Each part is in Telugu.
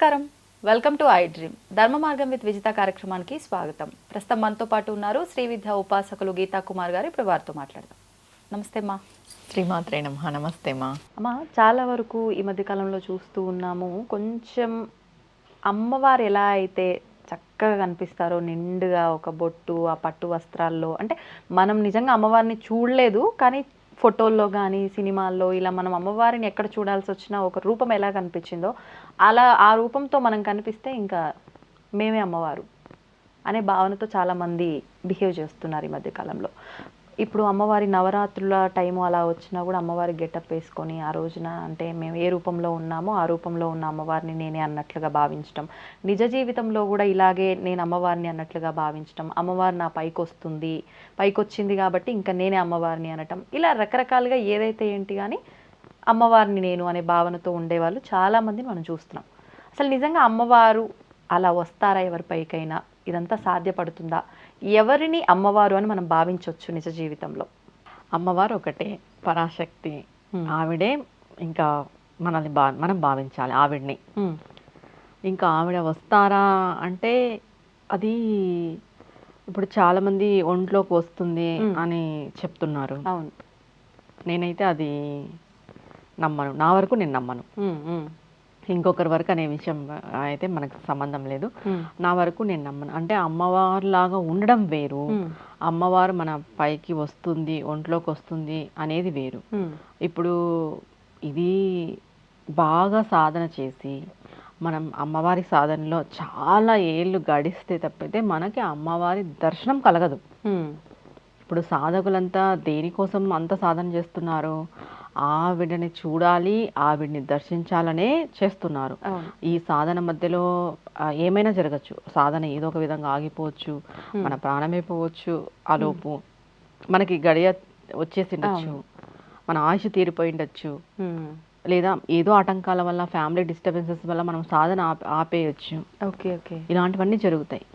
నమస్కారం, వెల్కమ్ టు ఐ డ్రీమ్. ధర్మ మార్గం విత్ విజిత కార్యక్రమానికి స్వాగతం. ప్రస్తుతం మనతో పాటు ఉన్నారు శ్రీ విద్యా ఉపాసకులు గీతా కుమార్ గారు. ఇప్పుడు వారితో మాట్లాడదాం. నమస్తే అమ్మా. శ్రీమాత్రే నమః. నమస్తే మా. అమ్మా, చాలా వరకు ఈ మధ్య కాలంలో చూస్తూ ఉన్నాము, కొంచెం అమ్మవారు ఎలా అయితే చక్కగా కనిపిస్తారో నిండుగా ఒక బొట్టు, ఆ పట్టు వస్త్రాల్లో, అంటే మనం నిజంగా అమ్మవారిని చూడలేదు కానీ ఫోటోల్లో కానీ సినిమాల్లో ఇలా మనం అమ్మవారిని ఎక్కడ చూడాల్సి వచ్చినా ఒక రూపం ఎలా కనిపించిందో అలా ఆ రూపంతో మనం కనిపిస్తే ఇంకా మేమే అమ్మవారు అనే భావనతో చాలామంది బిహేవ్ చేస్తున్నారు ఈ మధ్య కాలంలో. ఇప్పుడు అమ్మవారి నవరాత్రుల టైము అలా వచ్చినా కూడా అమ్మవారి గెటప్ వేసుకొని ఆ రోజున అంటే మేము ఏ రూపంలో ఉన్నామో ఆ రూపంలో ఉన్న అమ్మవారిని నేనే అన్నట్లుగా భావించటం, నిజ జీవితంలో కూడా ఇలాగే నేను అమ్మవారిని అన్నట్లుగా భావించటం, అమ్మవారు నా పైకి వచ్చింది కాబట్టి ఇంకా నేనే అమ్మవారిని అనటం, ఇలా రకరకాలుగా ఏదైతే ఏంటి కానీ అమ్మవారిని నేను అనే భావనతో ఉండేవాళ్ళు చాలామందిని మనం చూస్తున్నాం. అసలు నిజంగా అమ్మవారు అలా వస్తారా ఎవరిపైకైనా? ఇదంతా సాధ్యపడుతుందా? ఎవరిని అమ్మవారు అని మనం భావించవచ్చు నిజ జీవితంలో? అమ్మవారు ఒకటే పరాశక్తి. ఆవిడే ఇంకా మనం భావించాలి ఆవిడ్ని. ఇంకా ఆవిడ వస్తారా అంటే అది ఇప్పుడు చాలామంది ఒంట్లోకి వస్తుంది అని చెప్తున్నారు. అవును. నేనైతే అది నమ్మను. నా వరకు నేను నమ్మను. ఇంకొకరి వరకు అనే విషయం అయితే మనకు సంబంధం లేదు. నా వరకు నేను నమ్మను. అంటే అమ్మవారు లాగా ఉండడం వేరు, అమ్మవారు మన పైకి వస్తుంది, ఒంట్లోకి వస్తుంది అనేది వేరు. ఇప్పుడు ఇది బాగా సాధన చేసి మనం అమ్మవారి సాధనలో చాలా ఏళ్ళు గడిస్తే తప్పితే మనకి అమ్మవారి దర్శనం కలగదు. ఇప్పుడు సాధకులంతా దేనికోసం అంత సాధన చేస్తున్నారు? ఆవిడని చూడాలి, ఆవిడ్ని దర్శించాలనే చేస్తున్నారు. ఈ సాధన మధ్యలో ఏమైనా జరగచ్చు. సాధన ఏదో ఒక విధంగా ఆగిపోవచ్చు, మన ప్రాణమే పోవచ్చు, ఆలోపు మనకి గడియ వచ్చేసి ఉండొచ్చు, మన ఆయుష్ తీరిపోయి ఉండొచ్చు, లేదా ఏదో ఆటంకాల వల్ల ఫ్యామిలీ డిస్టర్బెన్సెస్ వల్ల మనం సాధన ఆపేయచ్చు. ఇలాంటివన్నీ జరుగుతాయి.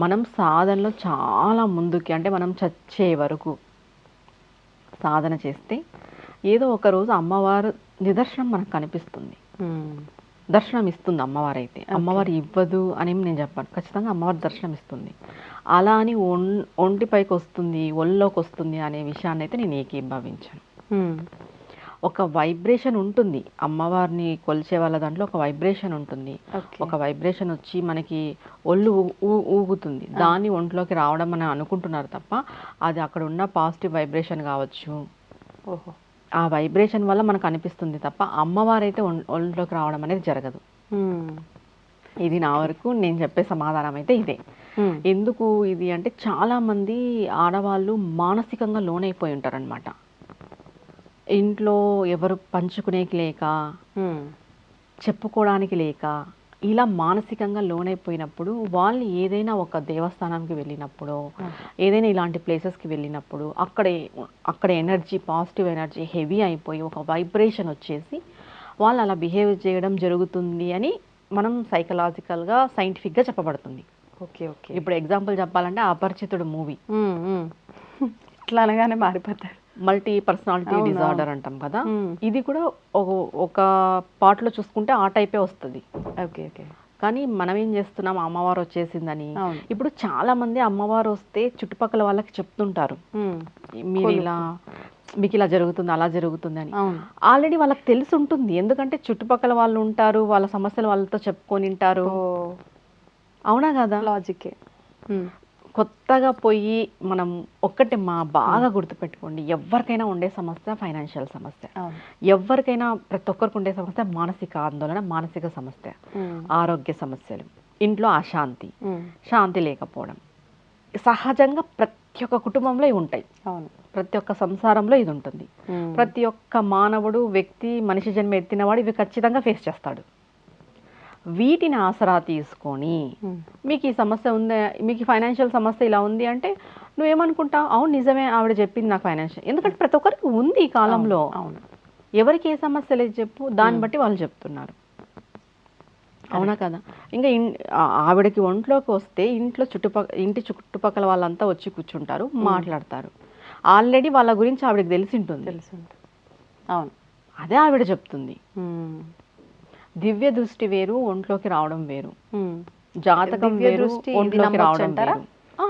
మనం సాధనలో చాలా ముందుకి అంటే మనం చచ్చే వరకు సాధన చేస్తే ఏదో ఒక రోజు అమ్మవారు నిదర్శనం మనకు కనిపిస్తుంది, దర్శనం ఇస్తుంది. అమ్మవారు అయితే అమ్మవారు ఇవ్వదు అని నేను చెప్పాను. ఖచ్చితంగా అమ్మవారు దర్శనం ఇస్తుంది. అలా అని ఒంటిపైకి వస్తుంది, ఒళ్ళోకి వస్తుంది అనే విషయాన్ని అయితే నేను ఏకీభవించాను. ఒక వైబ్రేషన్ ఉంటుంది అమ్మవారిని కొలిచే వాళ్ళ దాంట్లో, ఒక వైబ్రేషన్ ఉంటుంది. ఒక వైబ్రేషన్ వచ్చి మనకి ఒళ్ళు ఊగుతుంది, దాన్ని ఒంట్లోకి రావడం అని అనుకుంటున్నారు తప్ప అది అక్కడ ఉన్న పాజిటివ్ వైబ్రేషన్ కావచ్చు. ఆ వైబ్రేషన్ వల్ల మనకు అనిపిస్తుంది తప్ప అమ్మవారైతే ఒంట్లోకి రావడం అనేది జరగదు. ఇది నా వరకు నేను చెప్పే సమాధానం అయితే ఇదే. ఎందుకు ఇది అంటే చాలా మంది ఆడవాళ్ళు మానసికంగా లోనైపోయి ఉంటారనమాట. ఇంట్లో ఎవరు పంచుకునేకి లేక, చెప్పుకోవడానికి లేక, ఇలా మానసికంగా లోనైపోయినప్పుడు వాళ్ళు ఏదైనా ఒక దేవస్థానానికి వెళ్ళినప్పుడు, ఏదైనా ఇలాంటి ప్లేసెస్కి వెళ్ళినప్పుడు అక్కడ ఎనర్జీ, పాజిటివ్ ఎనర్జీ హెవీ అయిపోయి ఒక వైబ్రేషన్ వచ్చేసి వాళ్ళు అలా బిహేవ్ చేయడం జరుగుతుంది అని మనం సైకలాజికల్గా, సైంటిఫిక్గా చెప్పబడుతుంది. ఇప్పుడు ఎగ్జాంపుల్ చెప్పాలంటే అపరిచితుడు మూవీ ఇట్లా అనగానే మారిపోతారు. మల్టీ పర్సనాలిటీ డిజార్డర్ అంటాం కదా, ఇది కూడా ఒక పార్ట్లో చూసుకుంటే ఆ టైపే వస్తుంది. కానీ మనం ఏం చేస్తున్నాం, అమ్మవారు వచ్చేసిందని. ఇప్పుడు చాలా మంది అమ్మవారు వస్తే చుట్టుపక్కల వాళ్ళకి చెప్తుంటారు, మీకు ఇలా జరుగుతుంది, అలా జరుగుతుంది అని. ఆల్రెడీ వాళ్ళకి తెలిసి ఉంటుంది, ఎందుకంటే చుట్టుపక్కల వాళ్ళు ఉంటారు, వాళ్ళ సమస్యలు వాళ్ళతో చెప్పుకొని ఉంటారు. అవునా కదా? లాజికే. కొత్తగా పోయి మనం ఒక్కటి బాగా గుర్తుపెట్టుకోండి, ఎవరికైనా ఉండే సమస్య ఫైనాన్షియల్ సమస్య, ఎవరికైనా ప్రతి ఒక్కరికి ఉండే సమస్య మానసిక ఆందోళన, మానసిక సమస్య, ఆరోగ్య సమస్యలు, ఇంట్లో అశాంతి, శాంతి లేకపోవడం సహజంగా ప్రతి ఒక్క కుటుంబంలో ఇవి ఉంటాయి. ప్రతి ఒక్క సంసారంలో ఇది ఉంటుంది. ప్రతి ఒక్క మానవుడు, వ్యక్తి, మనిషి జన్మ ఎత్తినవాడు ఇవి ఖచ్చితంగా ఫేస్ చేస్తాడు. వీటిని ఆసరా తీసుకొని మీకు ఈ సమస్య ఉంది, మీకు ఫైనాన్షియల్ సమస్య ఇలా ఉంది అంటే నువ్వేమనుకుంటావు? అవును నిజమే, ఆవిడ చెప్పింది నాకు ఫైనాన్షియల్. ఎందుకంటే ప్రతి ఒక్కరికి ఉంది ఈ కాలంలో. ఎవరికి ఏ సమస్య లేదు చెప్పు, దాన్ని బట్టి వాళ్ళు చెప్తున్నారు. అవునా కదా? ఇంకా ఆవిడకి ఒంట్లోకి వస్తే ఇంటి చుట్టుపక్కల వాళ్ళంతా వచ్చి కూర్చుంటారు, మాట్లాడతారు. ఆల్రెడీ వాళ్ళ గురించి ఆవిడకి తెలిసి ఉంటుంది. అవును, అదే ఆవిడ చెప్తుంది. దివ్య దృష్టి వేరు, ఒంట్లోకి రావడం వేరు. ఉమ్. జాతకం దివ్య వేరు, దృష్టి ఇది ఒంట్లోకి నమ్మొచ్చు రావడం అంటారా? వేరు.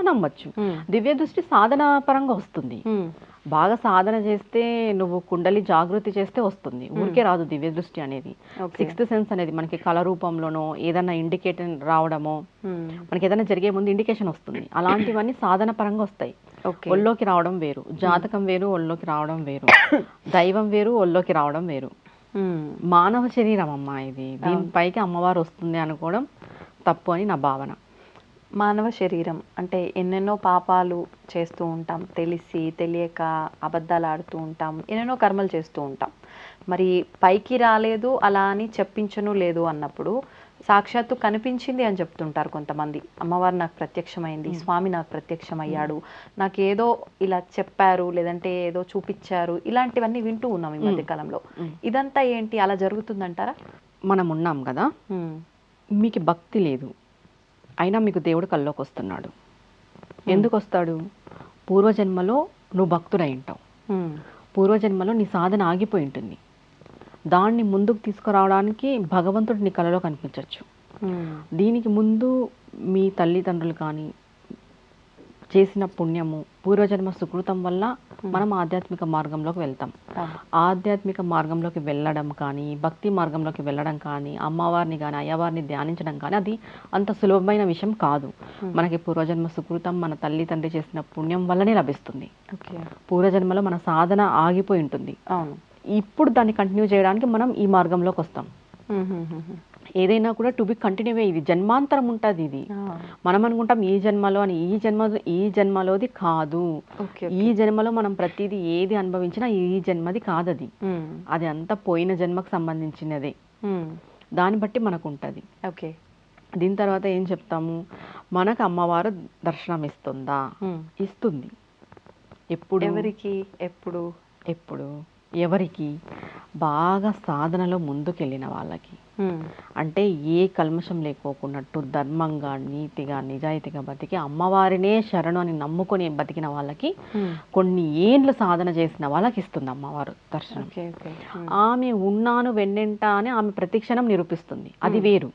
నమ్మొచ్చు. ఉమ్. దివ్య దృష్టి సాధన పరంగా వస్తుంది. ఉమ్. బాగా సాధన చేస్తే, నువ్వు కుండలి జాగృతి చేస్తే వస్తుంది. ఊరికే రాదు దివ్య దృష్టి అనేది. ఓకే. సిక్స్త్ సెన్స్ అనేది మనకి కళ రూపంలోనో ఏదైనా ఇండికేటర్ రావడమో, ఉమ్. మనకి ఏదైనా జరిగే ముందు ఇండికేషన్ వస్తుంది. అలాంటివన్నీ సాధన పరంగా వస్తాయి. ఓకే. ఒళ్ళోకి రావడం వేరు, జాతకం వేరు, ఒళ్ళోకి రావడం వేరు, దైవం వేరు, ఒళ్ళోకి రావడం వేరు. ఉమ్. మానవ శరీరం అమ్మా ఇది, దీనిపైకి అమ్మవారు వస్తుంది అనుకోవడం తప్పు అని నా భావన. మానవ శరీరం అంటే ఎన్నెన్నో పాపాలు చేస్తూ ఉంటాం, తెలిసి తెలియక అబద్ధాలు ఆడుతూ ఉంటాం, ఎన్నెన్నో కర్మలు చేస్తూ ఉంటాం. మరి పైకి రాలేదు అలా అని చెప్పించను లేదు అన్నప్పుడు సాక్షాత్తు కనిపించింది అని చెప్తుంటారు కొంతమంది. అమ్మవారు నాకు ప్రత్యక్షమైంది, స్వామి నాకు ప్రత్యక్షమయ్యాడు, నాకేదో ఇలా చెప్పారు, లేదంటే ఏదో చూపించారు, ఇలాంటివన్నీ వింటూ ఉన్నాం ఈ మధ్య కాలంలో. ఇదంతా ఏంటి, అలా జరుగుతుందంటారా? మనం ఉన్నాం కదా, మీకు భక్తి లేదు, అయినా మీకు దేవుడు కల్లోకి వస్తున్నాడు. ఎందుకు వస్తాడు? పూర్వజన్మలో నువ్వు భక్తుడై ఉంటావు, పూర్వజన్మలో నీ సాధన ఆగిపోయి ఉంటుంది. దాన్ని ముందుకు తీసుకురావడానికి భగవంతుడు నీ కలలో కనిపించవచ్చు. దీనికి ముందు మీ తల్లిదండ్రులు కానీ చేసిన పుణ్యము, పూర్వజన్మ సుకృతం వల్ల మనం ఆధ్యాత్మిక మార్గంలోకి వెళ్తాం. ఆధ్యాత్మిక మార్గంలోకి వెళ్ళడం కానీ, భక్తి మార్గంలోకి వెళ్ళడం కానీ, అమ్మవారిని కానీ అయ్యవారిని ధ్యానించడం కానీ అది అంత సులభమైన విషయం కాదు. మనకి పూర్వజన్మ సుకృతం, మన తల్లి తండ్రి చేసిన పుణ్యం వల్లనే లభిస్తుంది. పూర్వజన్మలో మన సాధన ఆగిపోయి ఉంటుంది. ఇప్పుడు దాన్ని కంటిన్యూ చేయడానికి మనం ఈ మార్గంలోకి వస్తాం. ఏదైనా కూడా టు బి కంటిన్యూ, ఇది జన్మాంతరం ఉంటుంది. ఇది మనం అనుకుంటాం ఈ జన్మలో అని, ఈ జన్మలోది కాదు. ఈ జన్మలో మనం ప్రతిదీ ఏది అనుభవించినా ఈ జన్మది కాదది, అది అంతా పోయిన జన్మకు సంబంధించినదే. దాన్ని బట్టి మనకు ఉంటుంది. ఓకే. దీని తర్వాత ఏం చెప్తాము, మనకు అమ్మవారు దర్శనం ఇస్తుందా? ఇస్తుంది. ఎప్పుడు? ఎవరికి? ఎప్పుడు? ఎప్పుడు? ఎవరికి? బాగా సాధనలో ముందుకెళ్ళిన వాళ్ళకి. అంటే ఏ కల్మషం లేకోకున్నట్టు ధర్మంగా, నీతిగా, నిజాయితీగా బతికి అమ్మవారినే శరణు అని నమ్ముకొని బతికిన వాళ్ళకి, కొన్ని ఏండ్లు సాధన చేసిన వాళ్ళకి ఇస్తుంది అమ్మవారు దర్శనం. ఆమె ఉన్నాను వెన్నెంట అని ఆమె ప్రతిక్షణం నిరూపిస్తుంది. అది వేరు.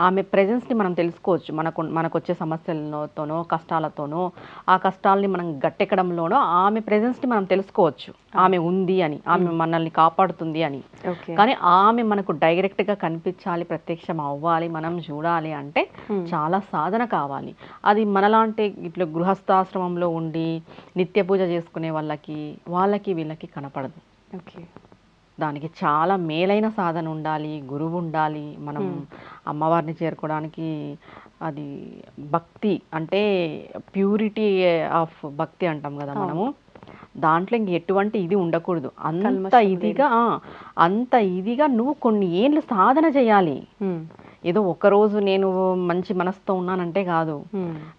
ఆమె ప్రెజెన్స్ని మనం తెలుసుకోవచ్చు. మనకు వచ్చే సమస్యలతోనో కష్టాలతోనో, ఆ కష్టాలని మనం గట్టెక్కడంలోనో ఆమె ప్రెజెన్స్ని మనం తెలుసుకోవచ్చు. ఆమె ఉంది అని, ఆమె మనల్ని కాపాడుతుంది అని. కానీ ఆమె మనకు డైరెక్ట్గా కనిపించాలి, ప్రత్యక్షం అవ్వాలి, మనం చూడాలి అంటే చాలా సాధన కావాలి. అది మనలాంటి ఇట్లా గృహస్థాశ్రమంలో ఉండి నిత్య పూజ చేసుకునే వాళ్ళకి వీళ్ళకి కనపడదు. దానికి చాలా మేలైన సాధన ఉండాలి, గురువు ఉండాలి. మనం అమ్మవారిని చేరుకోవడానికి అది భక్తి అంటే ప్యూరిటీ ఆఫ్ భక్తి అంటాం కదా మనము. దాంట్లో ఇంక ఎటువంటి ఇది ఉండకూడదు. అంత ఇదిగా నువ్వు కొన్ని ఏళ్ళు సాధన చేయాలి. ఏదో ఒకరోజు నేను మంచి మనసుతో ఉన్నానంటే కాదు,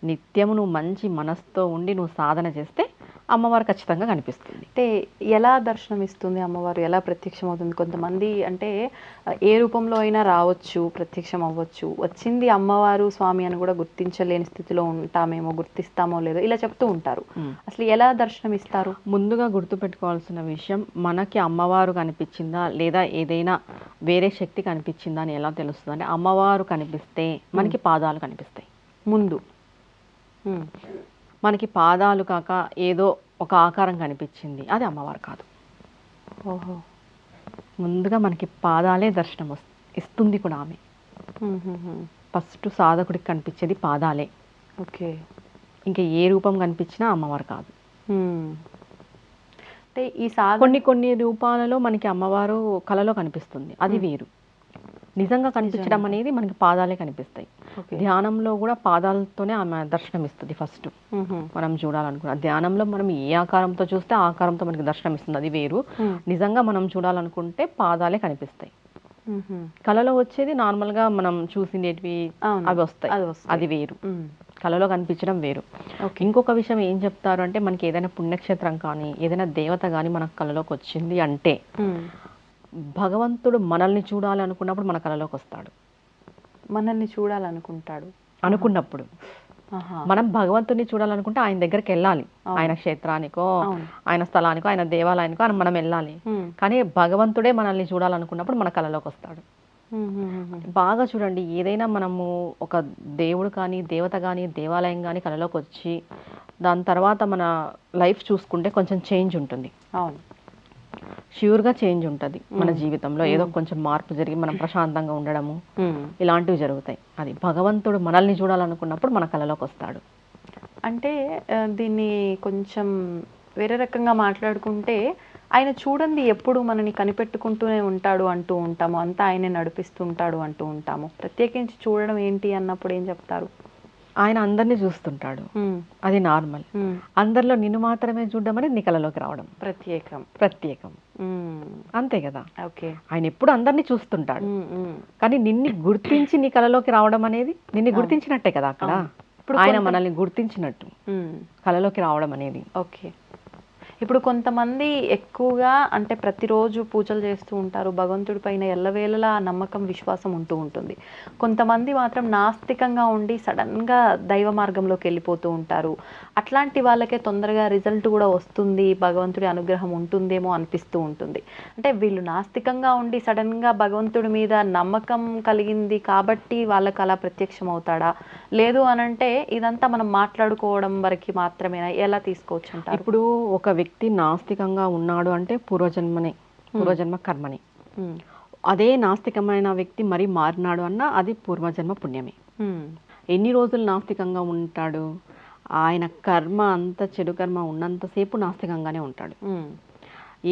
నిత్యము నువ్వు మంచి మనసుతో ఉండి నువ్వు సాధన చేస్తే అమ్మవారు ఖచ్చితంగా కనిపిస్తుంది. అంటే ఎలా దర్శనం ఇస్తుంది అమ్మవారు, ఎలా ప్రత్యక్షం అవుతుంది? కొంతమంది అంటే ఏ రూపంలో అయినా రావచ్చు, ప్రత్యక్షం అవ్వచ్చు. వచ్చింది అమ్మవారు స్వామి అని కూడా గుర్తించలేని స్థితిలో ఉంటామేమో, గుర్తిస్తామో లేదో ఇలా చెప్తూ ఉంటారు. అసలు ఎలా దర్శనం ఇస్తారు? ముందుగా గుర్తుపెట్టుకోవాల్సిన విషయం, మనకి అమ్మవారు కనిపించిందా లేదా ఏదైనా వేరే శక్తి కనిపించిందా అని ఎలా తెలుస్తుంది అంటే, అమ్మవారు కనిపిస్తే మనకి పాదాలు కనిపిస్తాయి ముందు. మనకి పాదాలు కాక ఏదో ఒక ఆకారం కనిపించింది, అది అమ్మవారు కాదు. ముందుగా మనకి పాదాలే దర్శనం ఇస్తుంది కూడా ఆమె. ఫస్ట్ సాధకుడికి కనిపించేది పాదాలే. ఓకే. ఇంకా ఏ రూపం కనిపించినా అమ్మవారు కాదు. అంటే ఈ కొన్ని రూపాలలో మనకి అమ్మవారు కలలో కనిపిస్తుంది, అది వేరు. నిజంగా కనిపించడం అనేది మనకి పాదాలే కనిపిస్తాయి. ధ్యానంలో కూడా పాదాలతోనే ఆమె దర్శనం ఇస్తుంది. ఫస్ట్ మనం చూడాలనుకున్న ధ్యానంలో మనం ఏ ఆకారంతో చూస్తే ఆ ఆకారంతో మనకి దర్శనం ఇస్తుంది, అది వేరు. నిజంగా మనం చూడాలనుకుంటే పాదాలే కనిపిస్తాయి. కళలో వచ్చేది నార్మల్ గా మనం చూసినవి అవి వస్తాయి, అది వేరు. కళలో కనిపించడం వేరు. ఇంకొక విషయం ఏం చెప్తారు అంటే, మనకి ఏదైనా పుణ్యక్షేత్రం కానీ ఏదైనా దేవత కానీ మనకు కళలోకి వచ్చింది అంటే, భగవంతుడు మనల్ని చూడాలి అనుకున్నప్పుడు మన కళలోకి వస్తాడు. మనల్ని చూడాలనుకుంటాడు అనుకున్నప్పుడు, మనం భగవంతుడిని చూడాలనుకుంటే ఆయన దగ్గరికి వెళ్ళాలి. ఆయన క్షేత్రానికో, ఆయన స్థలానికో, ఆయన దేవాలయానికో మనం వెళ్ళాలి. కానీ భగవంతుడే మనల్ని చూడాలనుకున్నప్పుడు మన కళలోకి వస్తాడు. బాగా చూడండి, ఏదైనా మనము ఒక దేవుడు కానీ, దేవత కానీ, దేవాలయం కానీ కళలోకి వచ్చి దాని తర్వాత మన లైఫ్ చూసుకుంటే కొంచెం చేంజ్ ఉంటుంది. అవును. ష్యూర్గా చేంజ్ ఉంటుంది మన జీవితంలో. ఏదో కొంచెం మార్పు జరిగి మనం ప్రశాంతంగా ఉండడము ఇలాంటివి జరుగుతాయి. అది భగవంతుడు మనల్ని చూడాలనుకున్నప్పుడు మన కళలోకి వస్తాడు. అంటే దీన్ని కొంచెం వేరే రకంగా మాట్లాడుకుంటే, ఆయన చూడండి ఎప్పుడు మనని కనిపెట్టుకుంటూనే ఉంటాడు అంటూ ఉంటాము, అంతా ఆయనే నడిపిస్తుంటాడు అంటూ ఉంటాము. ప్రత్యేకించి చూడడం ఏంటి అన్నప్పుడు ఏం చెప్తారు? ఆయన అందరినీ చూస్తుంటాడు, అది నార్మల్. అందరిలో నిన్ను మాత్రమే చూడడం అనేది నీ కళలోకి రావడం ప్రత్యేకం. అంతే కదా. ఓకే. ఆయన ఎప్పుడు అందరినీ చూస్తుంటాడు, కానీ నిన్ను గుర్తించి నీ కళలోకి రావడం అనేది నిన్ను గుర్తించినట్టే కదా అక్కడ. ఆయన మనల్ని గుర్తించినట్టు కళలోకి రావడం అనేది. ఓకే. ఇప్పుడు కొంతమంది ఎక్కువగా అంటే ప్రతిరోజు పూజలు చేస్తూ ఉంటారు, భగవంతుడి పైన ఎల్లవేళలా నమ్మకం విశ్వాసం ఉంటూ ఉంటుంది. కొంతమంది మాత్రం నాస్తికంగా ఉండి సడన్గా దైవ మార్గంలోకి వెళ్ళిపోతూ ఉంటారు. అట్లాంటి వాళ్ళకే తొందరగా రిజల్ట్ కూడా వస్తుంది, భగవంతుడి అనుగ్రహం ఉంటుందేమో అనిపిస్తూ ఉంటుంది. అంటే వీళ్ళు నాస్తికంగా ఉండి సడన్గా భగవంతుడి మీద నమ్మకం కలిగింది కాబట్టి వాళ్ళకి అలా ప్రత్యక్షం అవుతాడా, లేదు అనంటే ఇదంతా మనం మాట్లాడుకోవడం వరకు మాత్రమేనా, ఎలా తీసుకోవచ్చు అంటారు? ఇప్పుడు ఒక వ్యక్తి నాస్తికంగా ఉన్నాడు అంటే పూర్వజన్మ కర్మని. అదే నాస్తికమైన వ్యక్తి మరి మారినాడు అన్న అది పూర్వజన్మ పుణ్యమే. ఎన్ని రోజులు నాస్తికంగా ఉంటాడు, ఆయన కర్మ అంత చెడు కర్మ ఉన్నంతసేపు నాస్తికంగానే ఉంటాడు.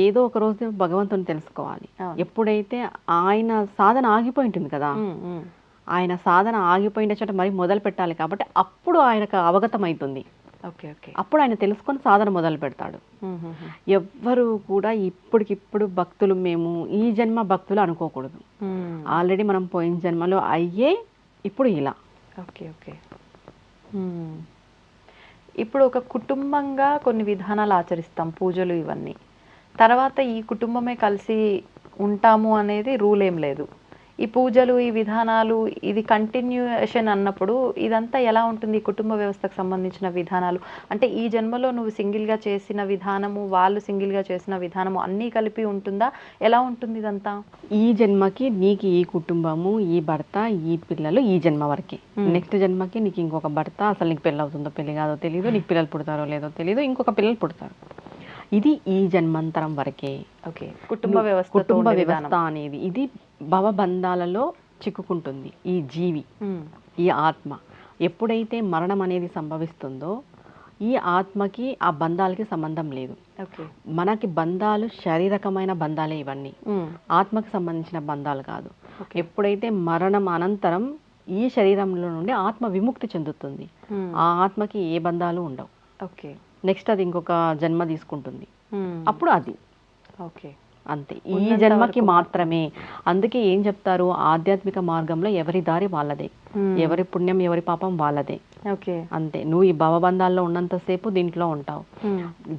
ఏదో ఒక రోజు భగవంతుని తెలుసుకోవాలి. ఎప్పుడైతే ఆయన సాధన ఆగిపోయి ఉంటుంది కదా, ఆయన సాధన ఆగిపోయిన చోట మరి మొదలు పెట్టాలి కాబట్టి అప్పుడు ఆయనకు అవగతం అవుతుంది. అప్పుడు ఆయన తెలుసుకొని సాధన మొదలు పెడతాడు. ఎవ్వరు కూడా ఇప్పటికిప్పుడు భక్తులు మేము ఈ జన్మ భక్తులు అనుకోకూడదు. ఆల్రెడీ మనం పోయిన జన్మలో అయ్యే ఇప్పుడు ఇలా. ఇప్పుడు ఒక కుటుంబంగా కొన్ని విధానాలు ఆచరిస్తాం, పూజలు ఇవన్నీ. తర్వాత ఈ కుటుంబమే కలిసి ఉంటాము అనేది రూల్ ఏం లేదు. ఈ పూజలు ఈ విధానాలు ఇది కంటిన్యూషన్ అన్నప్పుడు ఇదంతా ఎలా ఉంటుంది? కుటుంబ వ్యవస్థకు సంబంధించిన విధానాలు అంటే ఈ జన్మలో నువ్వు సింగిల్గా చేసిన విధానము, వాళ్ళు సింగిల్గా చేసిన విధానము అన్నీ కలిపి ఉంటుందా, ఎలా ఉంటుంది ఇదంతా? ఈ జన్మకి నీకు ఈ కుటుంబము, ఈ భర్త, ఈ పిల్లలు ఈ జన్మ వరకే. నెక్స్ట్ జన్మకి నీకు ఇంకొక భర్త, అసలు నీకు పెళ్ళి అవుతుందో పెళ్లి కాదో తెలియదు, నీకు పిల్లలు పుడతారో లేదో తెలియదు, ఇంకొక పిల్లలు పుడతారు. ఇది ఈ జన్మాంతరం వరకే. కుటుంబ వ్యవస్థ అనేది ఇది భవబంధాలలో చిక్కుకుంటుంది ఈ జీవి, ఈ ఆత్మ. ఎప్పుడైతే మరణం అనేది సంభవిస్తుందో ఈ ఆత్మకి ఆ బంధాలకి సంబంధం లేదు. మనకి బంధాలు శారీరకమైన బంధాలే ఇవన్నీ, ఆత్మకి సంబంధించిన బంధాలు కాదు. ఎప్పుడైతే మరణం అనంతరం ఈ శరీరంలో నుండి ఆత్మ విముక్తి చెందుతుంది, ఆ ఆత్మకి ఏ బంధాలు ఉండవు. నెక్స్ట్ అది ఇంకొక జన్మ తీసుకుంటుంది, అప్పుడు అది అంతే, ఈ జన్మకి మాత్రమే. అందుకే ఏం చెప్తారు, ఆధ్యాత్మిక మార్గంలో ఎవరి దారి వాళ్ళదే, ఎవరి పుణ్యం ఎవరి పాపం వాళ్ళదే. అంతే, నువ్వు ఈ భవబంధాల్లో ఉన్నంతసేపు దీంట్లో ఉంటావు.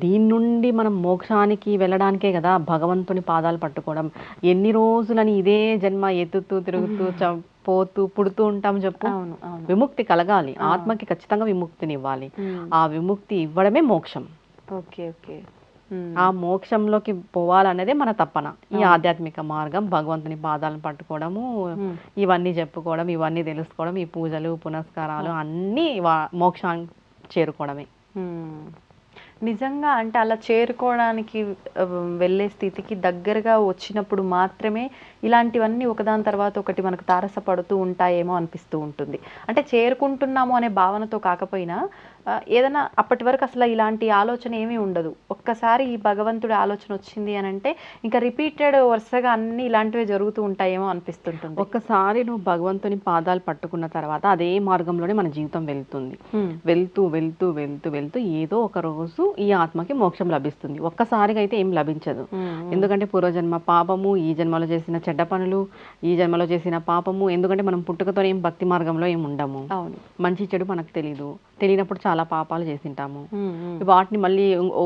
దీని నుండి మనం మోక్షానికి వెళ్ళడానికే కదా భగవంతుని పాదాలు పట్టుకోవడం. ఎన్ని రోజులని ఇదే జన్మ ఎత్తుతూ తిరుగుతూ పోతూ పుడుతూ ఉంటాం చెప్పు. విముక్తి కలగాలి, ఆత్మకి ఖచ్చితంగా విముక్తిని ఇవ్వాలి. ఆ విముక్తి ఇవ్వడమే మోక్షం. ఆ మోక్షంలోకి పోవాలనేదే మన తపన. ఈ ఆధ్యాత్మిక మార్గం, భగవంతుని పాదాలను పట్టుకోవడము, ఇవన్నీ చెప్పుకోవడం, ఇవన్నీ తెలుసుకోవడం, ఈ పూజలు పునస్కారాలు అన్నీ మోక్షానికి చేరుకోవడమే. నిజంగా అంటే అలా చేరుకోవడానికి వెళ్ళే స్థితికి దగ్గరగా వచ్చినప్పుడు మాత్రమే ఇలాంటివన్నీ ఒకదాని తర్వాత ఒకటి మనకు తారసపడుతూ ఉంటాయేమో అనిపిస్తూ ఉంటుంది. అంటే చేరుకుంటున్నాము అనే భావనతో కాకపోయినా ఏదైనా అప్పటి వరకు అసలు ఇలాంటి ఆలోచన ఏమీ ఉండదు. ఒక్కసారి ఈ భగవంతుడి ఆలోచన వచ్చింది అని అంటే ఇంకా రిపీటెడ్ వరుసగా అన్ని ఇలాంటివే జరుగుతూ ఉంటాయేమో అనిపిస్తుంటుంది. ఒక్కసారి నువ్వు భగవంతుని పాదాలు పట్టుకున్న తర్వాత అదే మార్గంలోనే మన జీవితం వెళ్తుంది. వెళ్తూ వెళ్తూ వెళ్తూ వెళ్తూ ఏదో ఒక రోజు ఈ ఆత్మకి మోక్షం లభిస్తుంది. ఒక్కసారిగా అయితే ఏం లభించదు. ఎందుకంటే పూర్వజన్మ పాపము, ఈ జన్మలో చేసిన చెడ్డ పనులు, ఈ జన్మలో చేసిన పాపము. ఎందుకంటే మనం పుట్టుకతో ఏం భక్తి మార్గంలో ఏం ఉండము, మంచి చెడు మనకు తెలియనప్పుడు చాలా పాపాలు చేసింటాము. వాటిని మళ్ళీ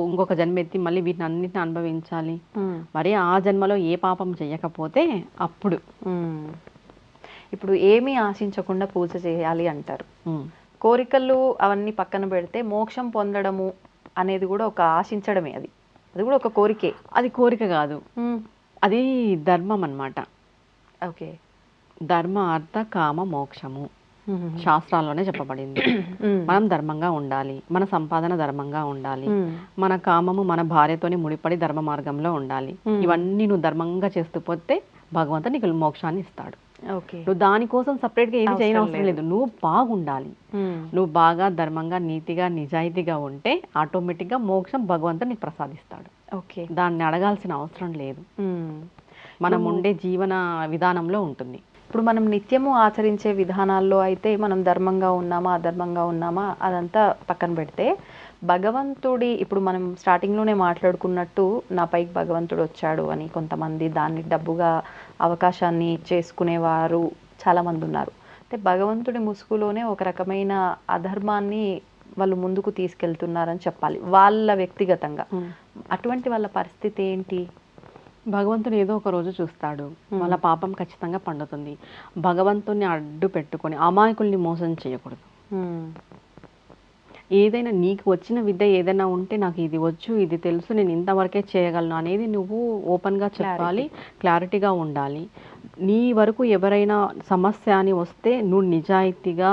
ఇంకొక జన్మ ఎత్తి మళ్ళీ వీటిని అన్నిటిని అనుభవించాలి. మరి ఆ జన్మలో ఏ పాపం చెయ్యకపోతే అప్పుడు ఇప్పుడు ఏమీ ఆశించకుండా పూజ చేయాలి అంటారు. కోరికలు అవన్నీ పక్కన పెడితే మోక్షం పొందడము అనేది కూడా ఒక ఆశించడమే. అది కూడా ఒక కోరికే. అది కోరిక కాదు, అది ధర్మం అన్నమాట. ధర్మ అర్థ కామ మోక్షము శాస్త్రాల్లోనే చెప్పబడింది. మనం ధర్మంగా ఉండాలి, మన సంపాదన ధర్మంగా ఉండాలి, మన కామము మన భార్యతోని ముడిపడి ధర్మ మార్గంలో ఉండాలి. ఇవన్నీ నువ్వు ధర్మంగా చేస్తూ పోతే భగవంతుడు నీకు మోక్షాన్ని ఇస్తాడు. నువ్వు దానికోసం సపరేట్గా ఏమి చేయని అవసరం లేదు. నువ్వు బాగుండాలి, నువ్వు బాగా ధర్మంగా నీతిగా నిజాయితీగా ఉంటే ఆటోమేటిక్గా మోక్షం భగవంతుడు నీకు ప్రసాదిస్తాడు. దాన్ని అడగాల్సిన అవసరం లేదు. మనం ఉండే జీవన విధానంలో ఉంటుంది. ఇప్పుడు మనం నిత్యము ఆచరించే విధానాల్లో అయితే మనం ధర్మంగా ఉన్నామా అధర్మంగా ఉన్నామా అదంతా పక్కన పెడితే భగవంతుడి ఇప్పుడు మనం స్టార్టింగ్లోనే మాట్లాడుకున్నట్టు నా పైకి భగవంతుడు వచ్చాడు అని కొంతమంది దాన్ని డబ్బుగా అవకాశాన్ని చేసుకునేవారు చాలామంది ఉన్నారు. అంటే భగవంతుడి ముసుగులోనే ఒక రకమైన అధర్మాన్ని వాళ్ళు ముందుకు తీసుకెళ్తున్నారని చెప్పాలి వాళ్ళ వ్యక్తిగతంగా. అటువంటి వాళ్ళ పరిస్థితి ఏంటి? భగవంతుని ఏదో ఒక రోజు చూస్తాడు, వాళ్ళ పాపం ఖచ్చితంగా పండుతుంది. భగవంతుని అడ్డు పెట్టుకొని అమాయకుల్ని మోసం చేయకూడదు. ఏదైనా నీకు వచ్చిన విద్య ఏదైనా ఉంటే నాకు ఇది వచ్చు, ఇది తెలుసు, నేను ఇంతవరకే చేయగలను అనేది నువ్వు ఓపెన్గా చెప్పాలి, క్లారిటీగా ఉండాలి. నీ వరకు ఎవరైనా సమస్య అని వస్తే నువ్వు నిజాయితీగా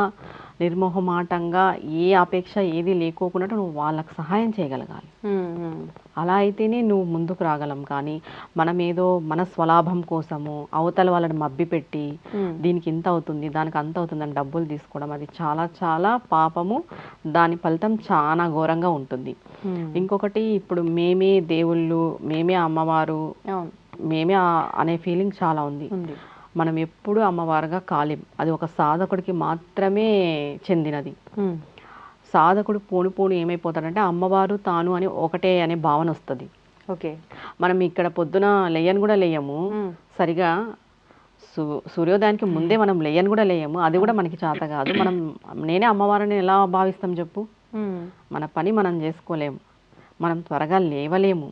నిర్మోహమాటంగా ఏ అపేక్ష ఏది లేకోకుండా నువ్వు వాళ్ళకు సహాయం చేయగలగాలి. అలా అయితేనే నువ్వు ముందుకు రాగలం. కానీ మనం ఏదో మన స్వలాభం కోసము అవతల వాళ్ళని మభ్యపెట్టి దీనికి ఇంత అవుతుంది దానికి అంత అవుతుంది అని డబ్బులు తీసుకోవడం అది చాలా చాలా పాపము. దాని ఫలితం చాలా ఘోరంగా ఉంటుంది. ఇంకొకటి ఇప్పుడు మేమే దేవుళ్ళు, మేమే అమ్మవారు, మేమే అనే ఫీలింగ్ చాలా ఉంది. మనం ఎప్పుడు అమ్మవారుగా కాలేం. అది ఒక సాధకుడికి మాత్రమే చెందినది. సాధకుడు పోను ఏమైపోతాడంటే అమ్మవారు తాను అని ఒకటే అనే భావన వస్తుంది. మనం ఇక్కడ పొద్దున లేయని కూడా లేయము, సరిగా సూర్యోదయానికి ముందే మనం లేయని కూడా లేయము. అది కూడా మనకి చేత కాదు. మనం నేనే అమ్మవారిని ఎలా భావిస్తాం చెప్పు? మన పని మనం చేసుకోలేము, మనం త్వరగా లేవలేము,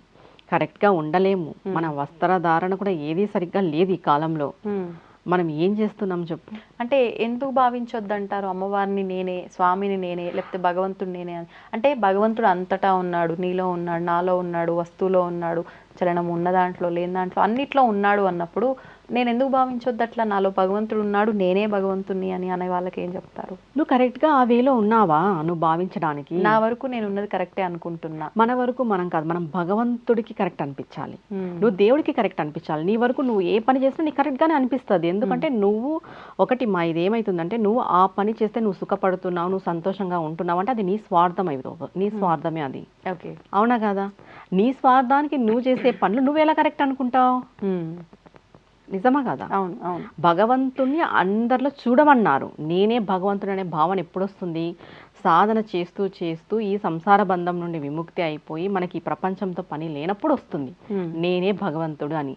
కరెక్ట్గా ఉండలేము, మన వస్త్రధారణ కూడా ఏది సరిగ్గా లేదు ఈ కాలంలో. మనం ఏం చేస్తున్నాం చెప్పు? అంటే ఎందుకు భావించొద్దు అంటారు అమ్మవారిని నేనే, స్వామిని నేనే, లేకపోతే భగవంతుడు నేనే అని? అంటే భగవంతుడు అంతటా ఉన్నాడు, నీలో ఉన్నాడు, నాలో ఉన్నాడు, వస్తువులో ఉన్నాడు, చలనం ఉన్న దాంట్లో లేని దాంట్లో అన్నిట్లో ఉన్నాడు అన్నప్పుడు నేను ఎందుకు భావించొద్దు అట్లా? నాలో భగవంతుడు ఉన్నాడు, నేనే భగవంతుని అని అనే వాళ్ళకి ఏం చెప్తారు? నువ్వు కరెక్ట్గా ఆ వేలో ఉన్నావా నువ్వు భావించడానికి? నా వరకు నేను ఉన్నది కరెక్టే అనుకుంటున్నా. మన వరకు మనం కాదు, మనం భగవంతుడికి కరెక్ట్ అనిపించాలి, నువ్వు దేవుడికి కరెక్ట్ అనిపించాలి. నీ వరకు నువ్వు ఏ పని చేసినా నీకు కరెక్ట్గానే అనిపిస్తుంది. ఎందుకంటే నువ్వు ఒకటి ఇది ఏమవుతుందంటే నువ్వు ఆ పని చేస్తే నువ్వు సుఖపడుతున్నావు, నువ్వు సంతోషంగా ఉంటున్నావు అంటే అది నీ స్వార్థం అయిపోతుంది. నీ స్వార్థమే అది. అవునా కదా? నీ స్వార్థానికి నువ్వు చేసే పనులు నువ్వు ఎలా కరెక్ట్ అనుకుంటావు? నిజమా కదా? అవును అవును. భగవంతుని అందరిలో చూడమన్నారు. నేనే భగవంతుడు అనే భావన ఎప్పుడొస్తుంది? సాధన చేస్తూ చేస్తూ ఈ సంసార బంధం నుండి విముక్తి అయిపోయి మనకి ఈ ప్రపంచంతో పని లేనప్పుడు వస్తుంది నేనే భగవంతుడు అని.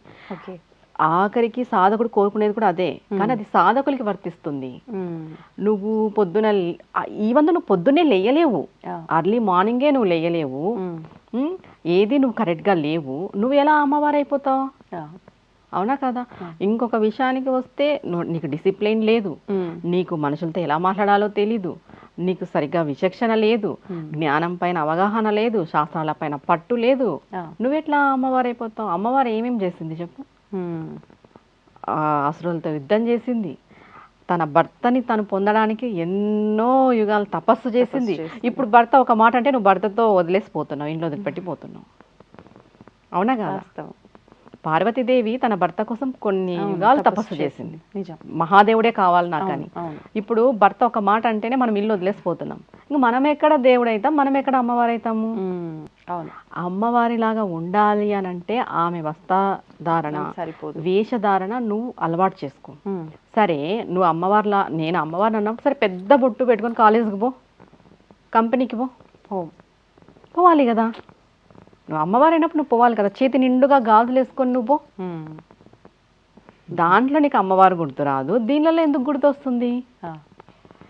ఆఖరికి సాధకుడు కోరుకునేది కూడా అదే, కానీ అది సాధకులకి వర్తిస్తుంది. నువ్వు పొద్దున నువ్వు పొద్దున్నే లేయలేవు, అర్లీ మార్నింగే నువ్వు లేయలేవు, ఏది నువ్వు కరెక్ట్గా లేవు, నువ్వు ఎలా అమ్మవారు అయిపోతావు? అవునా కదా? ఇంకొక విషయానికి వస్తే నీకు డిసిప్లిన్ లేదు, నీకు మనుషులతో ఎలా మాట్లాడాలో తెలీదు, నీకు సరిగ్గా విచక్షణ లేదు, జ్ఞానం పైన అవగాహన లేదు, శాస్త్రాల పైన పట్టు లేదు, నువ్వెట్లా అమ్మవారు అయిపోతావు? అమ్మవారు ఏమేం చేసింది చెప్పు? అసురులతో యుద్ధం చేసింది, తన భర్తని తను పొందడానికి ఎన్నో యుగాలు తపస్సు చేసింది. ఇప్పుడు భర్త ఒక మాట అంటే నువ్వు భర్తతో వదిలేసిపోతున్నావు, ఇంట్లో వదిలిపెట్టిపోతున్నావు. అవునా కదా? పార్వతీదేవి తన భర్త కోసం కొన్ని యుగాలు తపస్సు చేసింది. మహాదేవుడే కావాలి నాకని. ఇప్పుడు భర్త ఒక మాట అంటేనే మనం ఇల్లు వదిలేసిపోతున్నాం. ఇంక మనం ఎక్కడ దేవుడు అవుతాం, మనం ఎక్కడ అమ్మవారు అవుతాము? అమ్మవారిలాగా ఉండాలి అని అంటే ఆమె వస్త్రధారణ, వేషధారణ నువ్వు అలవాటు చేసుకో. సరే నువ్వు అమ్మవారిలా, నేను అమ్మవారిని అన్నప్పుడు సరే పెద్ద బొట్టు పెట్టుకొని కాలేజీకి పో, కంపెనీకి పోవాలి కదా. నువ్వు అమ్మవారు అయినప్పుడు నువ్వు పోవాలి కదా, చేతి నిండుగా గాజులు వేసుకొని నువ్వు పో. దాంట్లో నీకు అమ్మవారు గుర్తు రాదు, దీనిలో ఎందుకు గుర్తు వస్తుంది?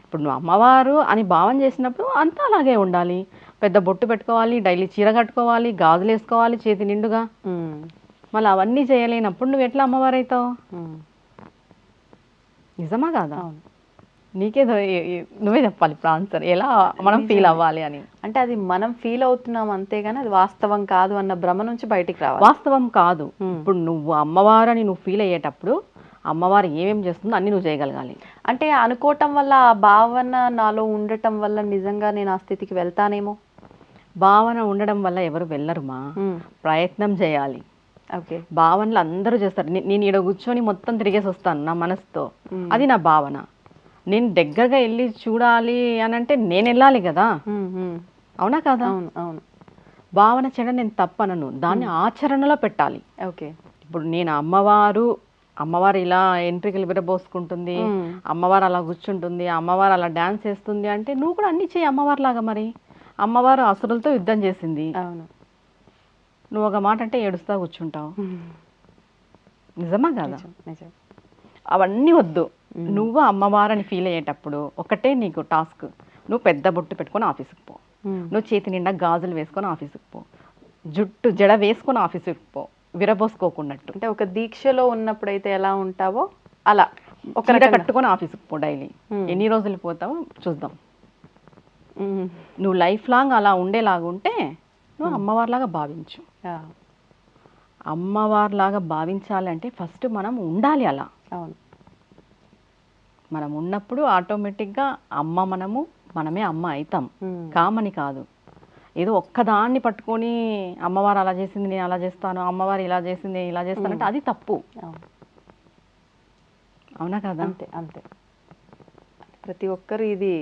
ఇప్పుడు నువ్వు అమ్మవారు అని భావన చేసినప్పుడు అంతా అలాగే ఉండాలి. పెద్ద బొట్టు పెట్టుకోవాలి, డైలీ చీర కట్టుకోవాలి, గాజులు వేసుకోవాలి చేతి నిండుగా. మళ్ళీ అవన్నీ చేయలేనప్పుడు నువ్వు ఎట్లా అమ్మవారు అవుతావు? నిజమా కాదా? నీకే నువ్వే చెప్పాలి ఇప్పుడు ఆన్సర్, ఎలా మనం ఫీల్ అవ్వాలి అని. అంటే అది మనం ఫీల్ అవుతున్నాం అంతేగాని అది వాస్తవం కాదు అన్న భ్రమ నుంచి బయటికి రావాలి. వాస్తవం కాదు. ఇప్పుడు నువ్వు అమ్మవారు అని నువ్వు ఫీల్ అయ్యేటప్పుడు అమ్మవారు ఏమేమి చేస్తుందో అన్నీ నువ్వు చేయగలగాలి. అంటే అనుకోవటం వల్ల ఆ భావన నాలో ఉండటం వల్ల నిజంగా నేను ఆ స్థితికి వెళ్తానేమో. భావన ఉండడం వల్ల ఎవరు వెళ్ళరుమా, ప్రయత్నం చేయాలి. ఓకే. భావనలు అందరూ చేస్తారు. నేను ఈడ కూర్చొని మొత్తం తిరిగేసి వస్తాను నా మనసుతో, అది నా భావన. నేను దగ్గరగా వెళ్ళి చూడాలి అని అంటే నేను వెళ్ళాలి కదా, అవునా కదా? అవును అవును. భావన చేయడం నేను తప్పనను, దాన్ని ఆచరణలో పెట్టాలి. ఓకే. ఇప్పుడు నేను అమ్మవారు ఇలా ఎంట్రికలు విరబోసుకుంటుంది, అమ్మవారు అలా కూర్చుంటుంది, అమ్మవారు అలా డాన్స్ చేస్తుంది అంటే నువ్వు కూడా అన్ని చేయి అమ్మవారు లాగా. మరి అమ్మవారు అసురులతో యుద్ధం చేసింది, అవును. నువ్వు ఒక మాట అంటే ఏడుస్తా కూర్చుంటావు. నిజమా కదా? నిజం. అవన్నీ వద్దు. నువ్వు అమ్మవారిని ఫీల్ అయ్యేటప్పుడు ఒకటే నీకు టాస్క్, నువ్వు పెద్ద బొట్టు పెట్టుకొని ఆఫీస్కి పో, నువ్వు చేతి నిండా గాజులు వేసుకొని ఆఫీస్కి పో, జుట్టు జడ వేసుకొని ఆఫీస్కి పో, విరబోసుకోకున్నట్టు. అంటే ఒక దీక్షలో ఉన్నప్పుడైతే ఎలా ఉంటావో అలా ఒక కట్టుకొని ఆఫీస్కి పో డైలీ. ఎన్ని రోజులు పోతావో చూద్దాం. నువ్వు లైఫ్ లాంగ్ అలా ఉండేలాగా ఉంటే నువ్వు అమ్మవారిలాగా భావించు. అమ్మవారిలాగా భావించాలంటే ఫస్ట్ మనం ఉండాలి అలా. అవును. మనం ఉన్నప్పుడు ఆటోమేటిక్గా మనమే అమ్మ అవుతాం, కామని కాదు. ఏదో ఒక్కదాన్ని పట్టుకొని అమ్మవారు అలా చేసింది నేను అలా చేస్తాను, అమ్మవారు ఇలా చేసింది నేను ఇలా చేస్తానంటే అది తప్పు. అవునా కదా? అంతే అంతే. ప్రతి ఒక్కరు ఇది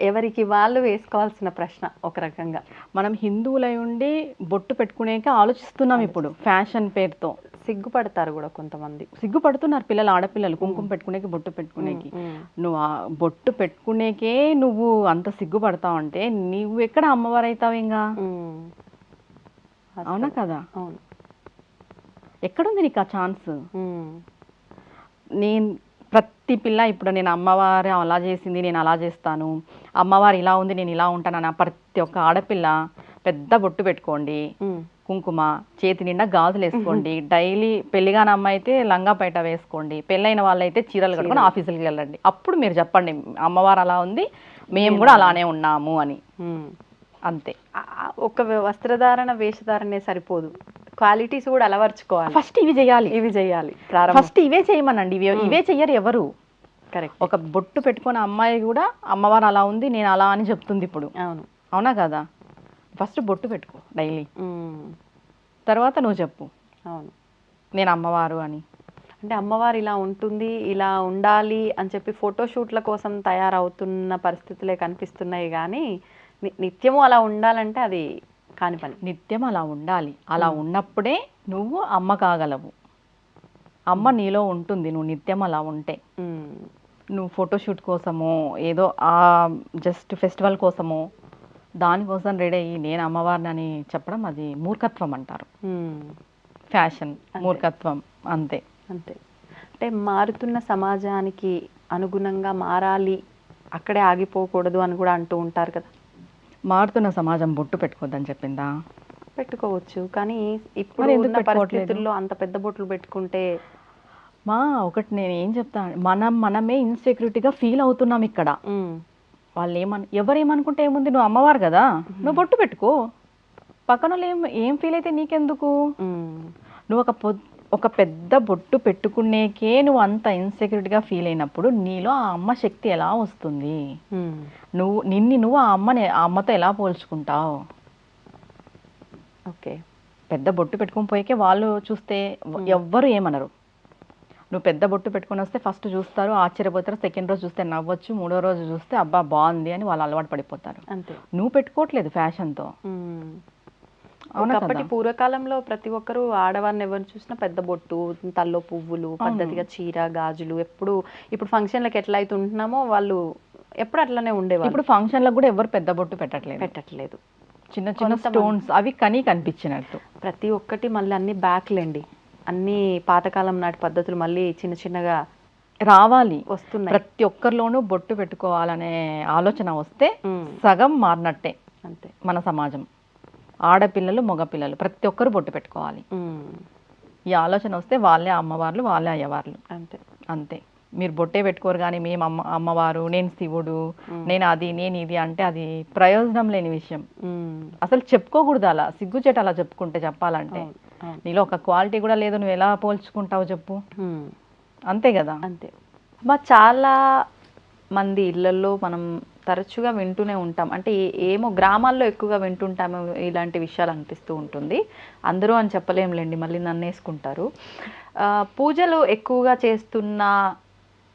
ఎవరికి వాళ్ళు వేసుకోవాల్సిన ప్రశ్న ఒక రకంగా. మనం హిందువులై ఉండి బొట్టు పెట్టుకునేక ఆలోచిస్తున్నాం ఇప్పుడు ఫ్యాషన్ పేరుతో. సిగ్గుపడతారు కూడా కొంతమంది, సిగ్గుపడుతున్నారు పిల్లలు, ఆడపిల్లలు కుంకుమ పెట్టుకునేకి బొట్టు పెట్టుకునేకి. నువ్వు ఆ బొట్టు పెట్టుకునేకే నువ్వు అంత సిగ్గుపడతావు అంటే నువ్వు ఎక్కడ అమ్మవారు అవుతావు ఇంకా? అవునా కదా? అవును. ఎక్కడుంది నీకు ఆ ఛాన్స్? నేను ప్రతి పిల్ల ఇప్పుడు నేను అమ్మవారు అలా చేసింది నేను అలా చేస్తాను, అమ్మవారు ఇలా ఉంది నేను ఇలా ఉంటానన్న ప్రతి ఒక్క ఆడపిల్ల పెద్ద బొట్టు పెట్టుకోండి, కుంకుమ, చేతి నిండా గాజులు వేసుకోండి, డైలీ పెళ్లిగాని అమ్మాయి అయితే లంగా పైట వేసుకోండి, పెళ్ళైన వాళ్ళైతే చీరలు కట్టుకొని ఆఫీసులకి వెళ్ళండి. అప్పుడు మీరు చెప్పండి అమ్మవారు అలా ఉంది మేము కూడా అలానే ఉన్నాము అని. అంతే. ఒక వస్త్రధారణ వేషధారణే సరిపోదు, క్వాలిటీస్ కూడా అలవర్చుకోవాలి. ఫస్ట్ ఇవి చేయాలి ఫస్ట్ ఇవే చేయమనండి. ఇవే చెయ్యరు ఎవరు. కరెక్ట్. ఒక బొట్టు పెట్టుకున్న అమ్మాయి కూడా అమ్మవారు అలా ఉంది నేను అలా అని చెప్తుంది ఇప్పుడు. అవును. అవునా కదా? ఫస్ట్ బొట్టు పెట్టుకో డైలీ, తర్వాత నువ్వు చెప్పు అవును నేను అమ్మవారు అని. అంటే అమ్మవారు ఇలా ఉంటుంది ఇలా ఉండాలి అని చెప్పి ఫోటోషూట్ల కోసం తయారవుతున్న పరిస్థితులే కనిపిస్తున్నాయి కానీ నిత్యము అలా ఉండాలంటే అది కాని పని. నిత్యం అలా ఉండాలి. అలా ఉన్నప్పుడే నువ్వు అమ్మ కాగలవు. అమ్మ నీలో ఉంటుంది నువ్వు నిత్యం అలా ఉంటే. నువ్వు ఫోటోషూట్ కోసమో ఏదో జస్ట్ ఫెస్టివల్ కోసమో దానికోసం రెడీ అయ్యి నేను అమ్మవారిని అని చెప్పడం అది మూర్ఖత్వం అంటారు. ఫ్యాషన్, మూర్ఖత్వం, అంతే. అంతే. అంటే మారుతున్న సమాజానికి అనుగుణంగా మారాలి, అక్కడే ఆగిపోకూడదు అని కూడా అంటూ ఉంటారు కదా. మారుతున్న సమాజం బొట్టు పెట్టుకోవద్దని చెప్పిందా? పెట్టుకోవచ్చు, కానీ ఇప్పుడు ఉన్న పరిస్థితుల్లో అంత పెద్ద బొట్లు పెట్టుకుంటే ఒకటి నేను ఏం చెప్తాను, మనమే ఇన్సెక్యూరిటీగా ఫీల్ అవుతున్నాం ఇక్కడ. వాళ్ళు ఎవరేమనుకుంటే ఏముంది, నువ్వు అమ్మవారు కదా నువ్వు బొట్టు పెట్టుకో, పక్కన ఏం ఫీల్ అయితే నీకెందుకు? నువ్వు ఒక పెద్ద బొట్టు పెట్టుకునేకే నువ్వు అంత ఇన్సెక్యూరిటీగా ఫీల్ అయినప్పుడు నీలో ఆ అమ్మ శక్తి ఎలా వస్తుంది? నువ్వు ఆ అమ్మతో ఎలా పోల్చుకుంటావు? ఓకే. పెద్ద బొట్టు పెట్టుకుని పోయేకే వాళ్ళు చూస్తే ఎవ్వరు ఏమనరు. నువ్వు పెద్ద బొట్టు పెట్టుకుని వస్తే ఫస్ట్ చూస్తారు, ఆశ్చర్యపోతారు, సెకండ్ రోజు చూస్తే నవ్వచ్చు, మూడో రోజు చూస్తే అబ్బా బాగుంది అని వాళ్ళు అలవాటు పడిపోతారు. అంతే. నువ్వు పెట్టుకోవట్లేదు ఫ్యాషన్తో. ఒకప్పటి పూర్వకాలంలో ప్రతి ఒక్కరు ఆడవారిని ఎవరు చూసినా పెద్ద బొట్టు, తల్లో పువ్వులు, పద్ధతిగా చీర, గాజులు, ఇప్పుడు ఫంక్షన్లకు ఎట్లా అయితే ఉంటున్నామో వాళ్ళు ఎప్పుడు అట్లనే ఉండేవాళ్ళు. ఇప్పుడు ఫంక్షన్లకు కూడా ఎవరు పెద్ద బొట్టు పెట్టట్లేదు. చిన్న చిన్న స్టోన్స్ అవి కనిపించినట్టు ప్రతి ఒక్కటి మళ్ళీ అన్ని బ్యాక్లేండి, అన్ని పాతకాలం నాటి పద్ధతులు మళ్ళీ చిన్న చిన్నగా రావాలి, వస్తున్నాయి. ప్రతి ఒక్కరిలోనూ బొట్టు పెట్టుకోవాలనే ఆలోచన వస్తే సగం మారినట్టే అంతే మన సమాజం. ఆడపిల్లలు మగపిల్లలు ప్రతి ఒక్కరు బొట్టు పెట్టుకోవాలి. ఈ ఆలోచన వస్తే వాళ్ళే అమ్మవార్లు, వాళ్ళే అయ్యవార్లు. అంతే. మీరు బొట్టే పెట్టుకోరు కానీ మేము అమ్మవారు, నేను శివుడు, నేను అది, నేను ఇది అంటే అది ప్రయోజనం లేని విషయం. అసలు చెప్పుకోకూడదు అలా, సిగ్గుచేట అలా చెప్పాలంటే. నీలో ఒక క్వాలిటీ కూడా లేదు, నువ్వు ఎలా పోల్చుకుంటావు చెప్పు? అంతే కదా. అంతే. చాలా మంది ఇళ్ళల్లో మనం తరచుగా వింటూనే ఉంటాం. అంటే ఏమో గ్రామాల్లో ఎక్కువగా వింటుంటాము ఇలాంటి విషయాలు అనిపిస్తూ ఉంటుంది. అందరూ అని చెప్పలేంలేండి, మళ్ళీ నన్నేసుకుంటారు. పూజలు ఎక్కువగా చేస్తున్న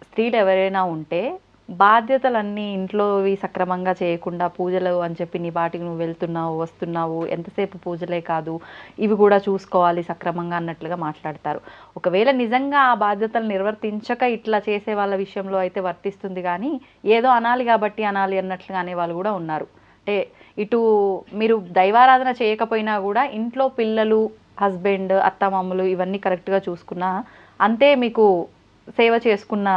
స్త్రీలు ఎవరైనా ఉంటే బాధ్యతలన్నీ ఇంట్లోవి సక్రమంగా చేయకుండా పూజలు అని చెప్పి నీ బాటికి నువ్వు వెళ్తున్నావు వస్తున్నావు, ఎంతసేపు పూజలే కాదు ఇవి కూడా చూసుకోవాలి సక్రమంగా అన్నట్లుగా మాట్లాడతారు. ఒకవేళ నిజంగా ఆ బాధ్యతలు నిర్వర్తించక ఇట్లా చేసే వాళ్ళ విషయంలో అయితే వర్తిస్తుంది, కానీ ఏదో అనాలి కాబట్టి అనాలి అన్నట్లుగా అనేవాళ్ళు కూడా ఉన్నారు. అంటే ఇటు మీరు దైవారాధన చేయకపోయినా కూడా ఇంట్లో పిల్లలు, హస్బెండ్, అత్తమామలు ఇవన్నీ కరెక్ట్గా చూసుకున్నా అంతే మీకు సేవ చేసుకున్న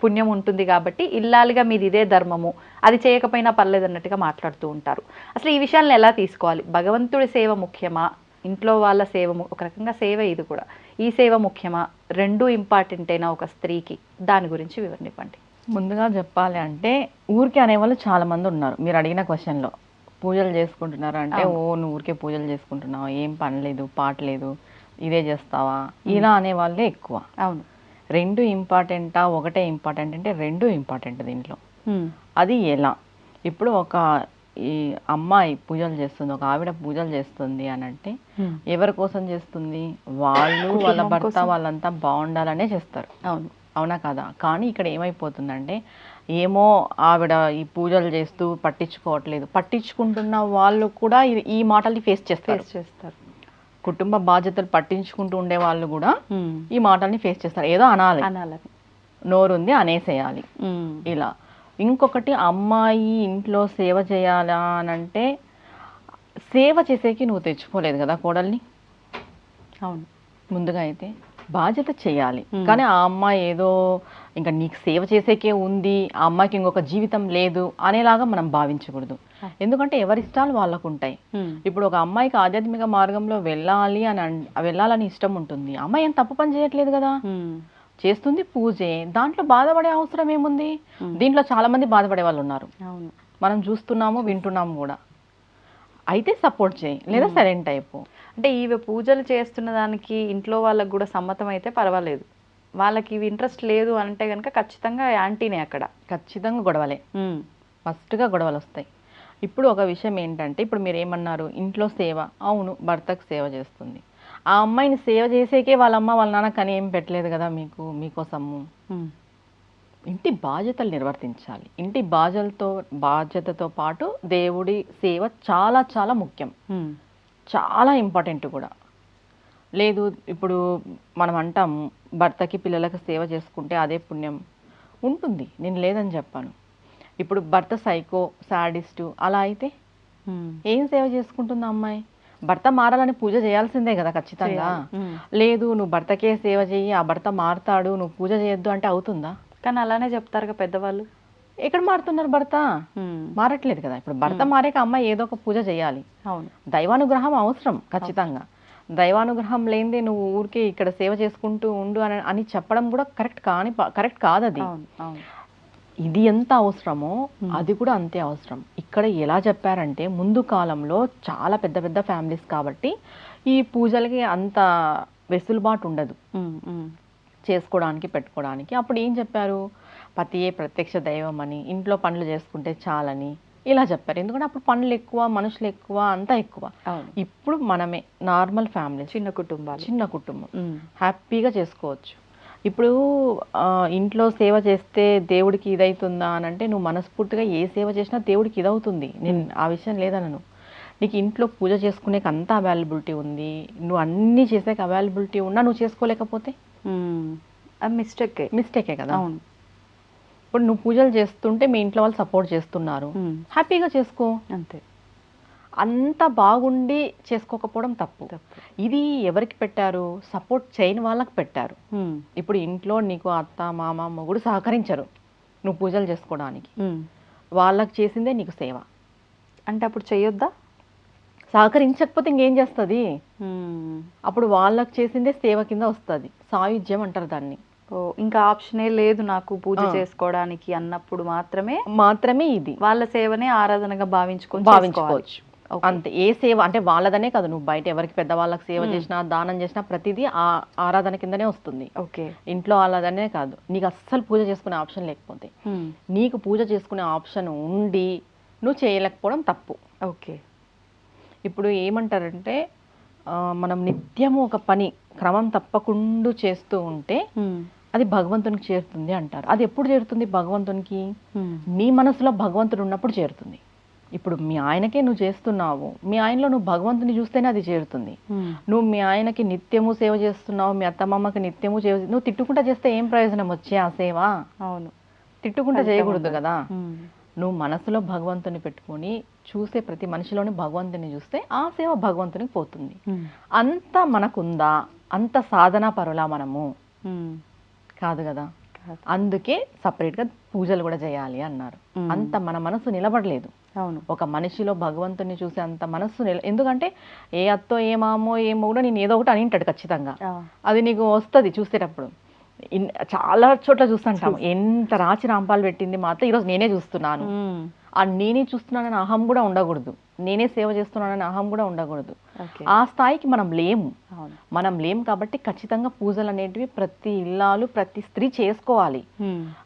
పుణ్యం ఉంటుంది కాబట్టి ఇల్లాలిగా మీది ఇదే ధర్మము, అది చేయకపోయినా పర్లేదు అన్నట్టుగా మాట్లాడుతూ ఉంటారు. అసలు ఈ విషయాలను ఎలా తీసుకోవాలి? భగవంతుడి సేవ ముఖ్యమా, ఇంట్లో వాళ్ళ సేవ ఒక రకంగా సేవ ఇది కూడా, ఈ సేవ ముఖ్యమా, రెండూ ఇంపార్టెంటేనా ఒక స్త్రీకి? దాని గురించి వివరణ ఇవ్వండి. ముందుగా చెప్పాలి అంటే ఊరికే అనేవాళ్ళు చాలా మంది ఉన్నారు. మీరు అడిగిన క్వశ్చన్లో పూజలు చేసుకుంటున్నారు అంటే ఓ నువ్వు ఊరికే పూజలు చేసుకుంటున్నావు, ఏం పని లేదు పాట లేదు, ఇదే చేస్తావా, ఇలా అనేవాళ్ళే ఎక్కువ. అవును. రెండు ఇంపార్టెంటా ఒకటే ఇంపార్టెంట్ అంటే రెండు ఇంపార్టెంట్ దీంట్లో. అది ఎలా? ఇప్పుడు ఒక ఈ అమ్మాయి పూజలు చేస్తుంది, ఒక ఆవిడ పూజలు చేస్తుంది అని అంటే ఎవరి కోసం చేస్తుంది? వాళ్ళు వాళ్ళ భర్త వాళ్ళంతా బాగుండాలనే చేస్తారు. అవును, అవునా కదా? కానీ ఇక్కడ ఏమైపోతుందంటే ఏమో ఆవిడ ఈ పూజలు చేస్తూ పట్టించుకోవట్లేదు, పట్టించుకుంటున్న వాళ్ళు కూడా ఈ మాటల్ని ఫేస్ చేస్తారు. కుటుంబ బాధ్యతలు పట్టించుకుంటూ ఉండే వాళ్ళు కూడా ఈ మాటల్ని ఫేస్ చేస్తారు. ఏదో అనాలని నోరుంది అనేసేయాలి ఇలా. ఇంకొకటి, అమ్మాయి ఇంట్లో సేవ చేయాలా అనంటే సేవ చేసేకి నువ్వు తెచ్చుకోలేదు కదా కోడల్ని. అవును, ముందుగా అయితే బాధ్యత చేయాలి. కానీ ఆ అమ్మాయి ఏదో ఇంకా నీకు సేవ చేసేకే ఉంది, ఆ అమ్మాయికి ఇంకొక జీవితం లేదు అనేలాగా మనం భావించకూడదు. ఎందుకంటే ఎవరి ఇష్టాలు వాళ్ళకు ఉంటాయి. ఇప్పుడు ఒక అమ్మాయికి ఆధ్యాత్మిక మార్గంలో వెళ్ళాలని ఇష్టం ఉంటుంది, అమ్మాయి ఏం తప్పు పని చేయట్లేదు కదా, చేస్తుంది పూజే, దాంట్లో బాధపడే అవసరం ఏముంది? దీంట్లో చాలా మంది బాధపడే వాళ్ళు ఉన్నారు, మనం చూస్తున్నాము వింటున్నాము కూడా. అయితే సపోర్ట్ చేయి, లేదా సైలెంట్ అయిపో. అంటే ఇవి పూజలు చేస్తున్న దానికి ఇంట్లో వాళ్ళకి కూడా సమ్మతం అయితే పర్వాలేదు, వాళ్ళకి ఇవి ఇంట్రెస్ట్ లేదు అంటే కనుక ఖచ్చితంగా యాంటీనే, అక్కడ ఖచ్చితంగా గొడవలే, ఫస్ట్గా గొడవలు వస్తాయి. ఇప్పుడు ఒక విషయం ఏంటంటే, ఇప్పుడు మీరు ఏమన్నారు, ఇంట్లో సేవ, అవును భర్తకు సేవ చేస్తుంది, ఆ అమ్మాయిని సేవ చేసేకే వాళ్ళ అమ్మ వాళ్ళ నాన్న కానీ ఏం పెట్టలేదు కదా మీకోసము. ఇంటి బాధ్యతలు నిర్వర్తించాలి. ఇంటి బాధ్యతతో పాటు దేవుడి సేవ చాలా చాలా ముఖ్యం, చాలా ఇంపార్టెంట్ కూడా. లేదు ఇప్పుడు మనం అంటాము భర్తకి పిల్లలకు సేవ చేసుకుంటే అదే పుణ్యం ఉంటుంది, నేను లేదని చెప్పాను. ఇప్పుడు భర్త సైకో సాడిస్టు అలా అయితే ఏం సేవ చేసుకుంటుంది అమ్మాయి? భర్త మారాలని పూజ చేయాల్సిందే కదా ఖచ్చితంగా. లేదు నువ్వు భర్తకే సేవ చేయి, ఆ భర్త మారుతాడు, నువ్వు పూజ చేయొద్దు అంటే అవుతుందా? కానీ అలానే చెప్తారుగా పెద్దవాళ్ళు. ఎక్కడ మారుతున్నారు? భర్త మారట్లేదు కదా. ఇప్పుడు భర్త మారాక అమ్మాయి ఏదో ఒక పూజ చేయాలి. అవును, దైవానుగ్రహం అవసరం ఖచ్చితంగా. దైవానుగ్రహం లేనిదే నువ్వు ఊరికే ఇక్కడ సేవ చేసుకుంటూ ఉండు అని చెప్పడం కూడా కరెక్ట్ కాదు అది. ఇది ఎంత అవసరమో అది కూడా అంతే అవసరం. ఇక్కడ ఎలా చెప్పారంటే, ముందు కాలంలో చాలా పెద్ద పెద్ద ఫ్యామిలీస్ కాబట్టి ఈ పూజలకి అంత వెసులుబాటు ఉండదు చేసుకోవడానికి పెట్టుకోవడానికి. అప్పుడు ఏం చెప్పారు, పతియే ప్రత్యక్ష దైవం అని, ఇంట్లో పనులు చేసుకుంటే చాలని ఇలా చెప్పారు. ఎందుకంటే అప్పుడు పనులు ఎక్కువ, మనుషులు ఎక్కువ, అంతా ఎక్కువ. ఇప్పుడు మనమే నార్మల్ ఫ్యామిలీ, చిన్న కుటుంబం హ్యాపీగా చేసుకోవచ్చు. ఇప్పుడు ఇంట్లో సేవ చేస్తే దేవుడికి ఇదవుతుందా అని అంటే, నువ్వు మనస్ఫూర్తిగా ఏ సేవ చేసినా దేవుడికి ఇదవుతుంది, నేను ఆ విషయం లేదనను. నీకు ఇంట్లో పూజ చేసుకునేకి అంత అవైలబిలిటీ ఉంది, నువ్వు అన్నీ చేసేకి అవైలబిలిటీ ఉన్నా నువ్వు చేసుకోలేకపోతే మిస్టేకే కదా. అవును. ఇప్పుడు నువ్వు పూజలు చేస్తుంటే మీ ఇంట్లో వాళ్ళు సపోర్ట్ చేస్తున్నారు, హ్యాపీగా చేసుకో అంతే. అంత బాగుండి చేసుకోకపోవడం తప్పు. ఇది ఎవరికి పెట్టారు? సపోర్ట్ చేయని వాళ్ళకి పెట్టారు. ఇప్పుడు ఇంట్లో నీకు అత్త మామ మొగుడు సహకరించరు నువ్వు పూజలు చేసుకోవడానికి, వాళ్ళకి చేసిందే నీకు సేవ అంటే అప్పుడు చేయొద్దా? సహకరించకపోతే ఇంకేం చేస్తుంది? అప్పుడు వాళ్ళకి చేసిందే సేవ కింద వస్తుంది, సాయుధ్యం అంటారు దాన్ని. ఇంకా ఆప్షనే లేదు నాకు పూజ చేసుకోవడానికి అన్నప్పుడు మాత్రమే ఇది వాళ్ళ సేవనే ఆరాధనగా భావించుకోవచ్చు. అంతే. ఏ సేవ అంటే వాళ్ళదనే కాదు, నువ్వు బయట ఎవరికి పెద్దవాళ్ళకి సేవ చేసినా దానం చేసినా ప్రతిదీ ఆ ఆరాధన కిందనే వస్తుంది. ఓకే. ఇంట్లో వాళ్ళదనే కాదు, నీకు అస్సలు పూజ చేసుకునే ఆప్షన్ లేకపోతే, నీకు పూజ చేసుకునే ఆప్షన్ ఉండి నువ్వు చేయలేకపోవడం తప్పు. ఓకే. ఇప్పుడు ఏమంటారంటే మనం నిత్యము ఒక పని క్రమం తప్పకుండా చేస్తూ ఉంటే అది భగవంతునికి చేరుతుంది అంటారు. అది ఎప్పుడు చేరుతుంది భగవంతునికి? నీ మనసులో భగవంతుడు ఉన్నప్పుడు చేరుతుంది. ఇప్పుడు మీ ఆయనకే నువ్వు చేస్తున్నావు, మీ ఆయనలో నువ్వు భగవంతుని చూస్తేనే అది చేరుతుంది. నువ్వు మీ ఆయనకి నిత్యము సేవ చేస్తున్నావు, మీ అత్తమ్మకి నిత్యము సేవ, నువ్వు తిట్టుకుంటా చేస్తే ఏం ప్రయోజనం వచ్చే ఆ సేవ? అవును, తిట్టుకుంటా చేయకూడదు కదా. నువ్వు మనసులో భగవంతుని పెట్టుకొని చూసే ప్రతి మనిషిలోని భగవంతుని చూస్తే ఆ సేవ భగవంతునికి పోతుంది. అంత మనకుందా? అంత సాధనా పరులా మనము? కాదు కదా. అందుకే సపరేట్గా పూజలు కూడా చేయాలి అన్నారు. అంత మన మనసు నిలబడలేదు. అవును, ఒక మనిషిలో భగవంతుని చూసే అంత మనస్సు ఎందుకంటే ఏ అత్తో ఏ మామో ఏమో కూడా నేను ఏదో ఒకటి అని ఉంటాడు ఖచ్చితంగా. అది నీకు వస్తుంది చూసేటప్పుడు. చాలా చోట్ల చూస్తుంటాం, ఎంత రాచి రాంపాలు పెట్టింది మాత్రం ఈరోజు నేనే చూస్తున్నాను, ఆ నేనే చూస్తున్నానని అహం కూడా ఉండకూడదు, నేనే సేవ చేస్తున్నానని అహం కూడా ఉండకూడదు. ఆ స్థాయికి మనం లేము. మనం లేము కాబట్టి ఖచ్చితంగా పూజలు అనేటివి ప్రతి ఇల్లాలు ప్రతి స్త్రీ చేసుకోవాలి.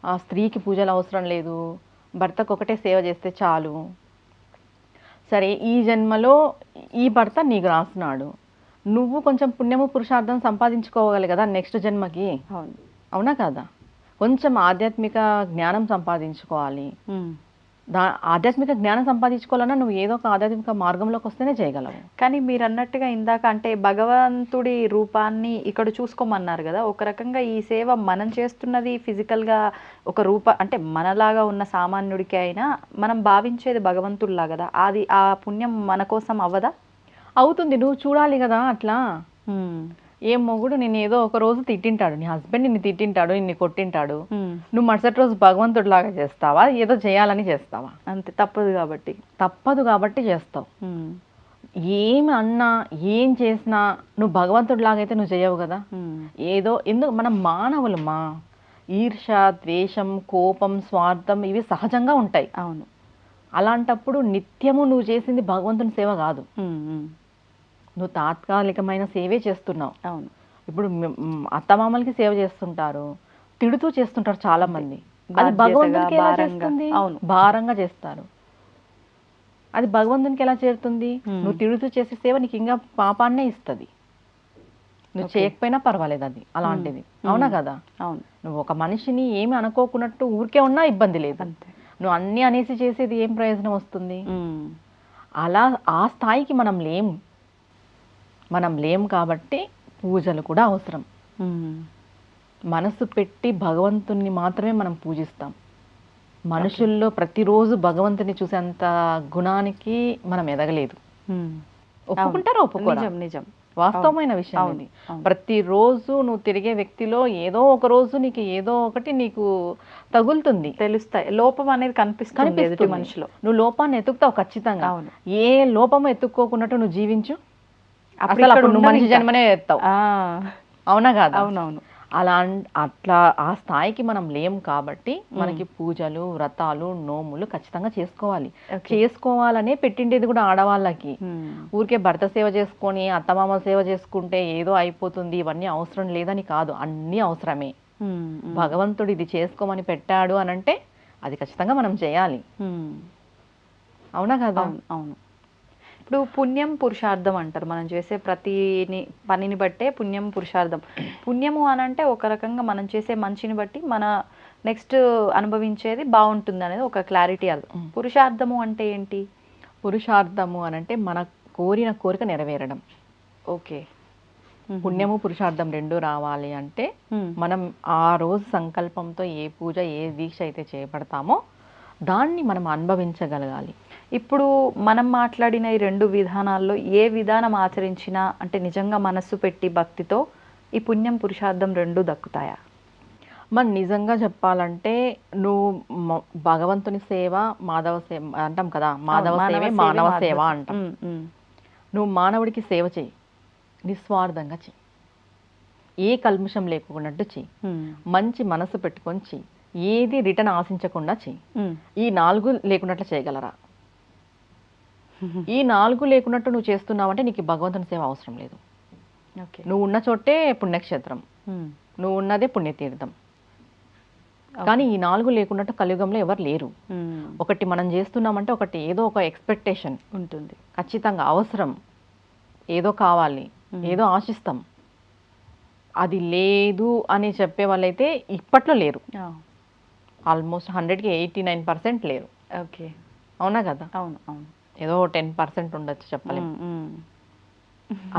ఆ స్త్రీకి పూజలు అవసరం లేదు, భర్తకు ఒకటే సేవ చేస్తే చాలు. సరే, ఈ జన్మలో ఈ భర్త నీకు రాస్తున్నాడు, నువ్వు కొంచెం పుణ్యము పురుషార్థం సంపాదించుకోవాలి కదా నెక్స్ట్ జన్మకి. అవునా కదా. కొంచెం ఆధ్యాత్మిక జ్ఞానం సంపాదించుకోవాలి. ఆధ్యాత్మిక జ్ఞానం సంపాదించుకోవాలన్నా నువ్వు ఏదో ఒక ఆధ్యాత్మిక మార్గంలోకి వస్తేనే చేయగలవు. కానీ మీరు అన్నట్టుగా ఇందాక అంటే భగవంతుడి రూపాన్ని ఇక్కడ చూసుకోమన్నారు కదా, ఒక రకంగా ఈ సేవ మనం చేస్తున్నది ఫిజికల్గా ఒక అంటే మనలాగా ఉన్న సామాన్యుడికి అయినా మనం భావించేది భగవంతుడిలా కదా, అది ఆ పుణ్యం మన కోసం అవ్వదా? అవుతుంది, నువ్వు చూడాలి కదా. అట్లా ఏ మొగుడు నేను ఏదో ఒక రోజు తిట్టింటాడు, నీ హస్బెండ్ నిన్ను తిట్టింటాడు, నిన్ను కొట్టింటాడు, నువ్వు మరుసటి రోజు భగవంతుడి లాగా చేస్తావా? ఏదో చేయాలని చేస్తావా? అంతే, తప్పదు కాబట్టి చేస్తావు. ఏమి అన్నా ఏం చేసినా నువ్వు భగవంతుడి లాగా అయితే నువ్వు చేయవు కదా. ఏదో ఎందుకు మనం మానవులమా, ఈర్ష, ద్వేషం, కోపం, స్వార్థం ఇవి సహజంగా ఉంటాయి. అవును. అలాంటప్పుడు నిత్యము నువ్వు చేసింది భగవంతుని సేవ కాదు, నువ్వు తాత్కాలికమైన సేవే చేస్తున్నావు. అవును. ఇప్పుడు అత్తమామలకి సేవ చేస్తుంటారు, తిడుతూ చేస్తుంటారు చాలా మంది, అది భగవంతునికి ఎలా చేస్తుంది? అవును, భారంగా చేస్తారు. అది భగవంతునికి ఎలా చేరుతుంది? నువ్వు తిడుతూ చేసే సేవ నీకు ఇంకా పాపాన్నే ఇస్తుంది, నువ్వు చేయకపోయినా పర్వాలేదు అది అలాంటిది. అవునా కదా. అవును. నువ్వు ఒక మనిషిని ఏమి అనుకోకున్నట్టు ఊరికే ఉన్నా ఇబ్బంది లేదు, నువ్వు అన్ని అనేసి చేసేది ఏం ప్రయోజనం వస్తుంది? అలా ఆ స్థాయికి మనం లేం కాబట్టి పూజలు కూడా అవసరం. మనసు పెట్టి భగవంతుని మాత్రమే మనం పూజిస్తాం. మనుషుల్లో ప్రతిరోజు భగవంతుని చూసేంత గుణానికి మనం ఎదగలేదు. ఒప్పుకుంటారా ఒప్పుకోరా? నిజం, వాస్తవమైన విషయం ఇది. ప్రతిరోజు నువ్వు తిరిగే వ్యక్తిలో ఏదో ఒక రోజు నీకు ఏదో ఒకటి నీకు తగులుతుంది, తెలుస్తాయి, లోపం అనేది కనిపిస్తుంది మనిషిలో. నువ్వు లోపాన్ని ఎత్తుకుతావు ఖచ్చితంగా. ఏ లోపము ఎత్తుక్కోకున్నట్టు నువ్వు జీవించు, అసలు అప్పుడు నువ్వు మనిషి జన్మనే ఎత్తావు. అవునా కాదా? అవునవును. అట్లా ఆ స్థాయికి మనం లేం కాబట్టి మనకి పూజలు, వ్రతాలు, నోములు ఖచ్చితంగా చేసుకోవాలనే పెట్టిండేది కూడా ఆడవాళ్ళకి. ఊరికే భర్త సేవ చేసుకొని అత్తమామ సేవ చేసుకుంటే ఏదో అయిపోతుంది, ఇవన్నీ అవసరం లేదని కాదు, అన్నీ అవసరమే. భగవంతుడు ఇది చేసుకోమని పెట్టాడు అని అంటే అది ఖచ్చితంగా మనం చేయాలి. అవునా కదా. అవును. ఇప్పుడు పుణ్యం పురుషార్థం అంటారు, మనం చేసే ప్రతి పనిని బట్టే పుణ్యం పురుషార్థం. పుణ్యము అని అంటే ఒక రకంగా మనం చేసే మంచిని బట్టి మన నెక్స్ట్ అనుభవించేది బాగుంటుంది అనేది ఒక క్లారిటీ. అది పురుషార్థము అంటే ఏంటి? పురుషార్థము అని అంటే మన కోరిన కోరిక నెరవేరడం. ఓకే. పుణ్యము పురుషార్థం రెండు రావాలి అంటే మనం ఆ రోజు సంకల్పంతో ఏ పూజ ఏ దీక్ష అయితే చేపడతామో దాన్ని మనం అనుభవించగలగాలి. ఇప్పుడు మనం మాట్లాడిన ఈ రెండు విధానాల్లో ఏ విధానం ఆచరించినా అంటే నిజంగా మనస్సు పెట్టి భక్తితో ఈ పుణ్యం పురుషార్థం రెండు దక్కుతాయా? మనం నిజంగా చెప్పాలంటే నువ్వు భగవంతుని సేవ మాధవ సేవ అంటాం కదా, మాధవ సేవ మానవ సేవ అంటాం. నువ్వు మానవుడికి సేవ చేయి, నిస్వార్థంగా చెయ్యి, ఏ కల్ముషం లేకున్నట్టు చెయ్యి, మంచి మనసు పెట్టుకొని చెయ్యి, ఏది రిటర్న్ ఆశించకుండా చెయ్యి. ఈ 4 లేకున్నట్లు చేయగలరా? ఈ 4 లేకున్నట్టు నువ్వు చేస్తున్నావంటే నీకు భగవంతుని సేవ అవసరం లేదు. ఓకే. నువ్వు ఉన్న చోటే పుణ్యక్షేత్రం, నువ్వు ఉన్నదే పుణ్యతీర్థం. కానీ ఈ 4 లేకున్నట్టు కలియుగంలో ఎవరు లేరు. ఒకటి మనం చేస్తున్నామంటే ఒకటి ఏదో ఒక ఎక్స్పెక్టేషన్ ఉంటుంది. ఖచ్చితంగా అవసరం, ఏదో కావాలి, ఏదో ఆశిస్తాం. అది లేదు అని చెప్పే వాళ్ళైతే ఇప్పట్లో లేరు. ఆల్మోస్ట్ 100కి 89% లేరు. ఓకే. అవునా కదా? అవును, అవును. ఏదో 10% ఉండొచ్చు, చెప్పలేం.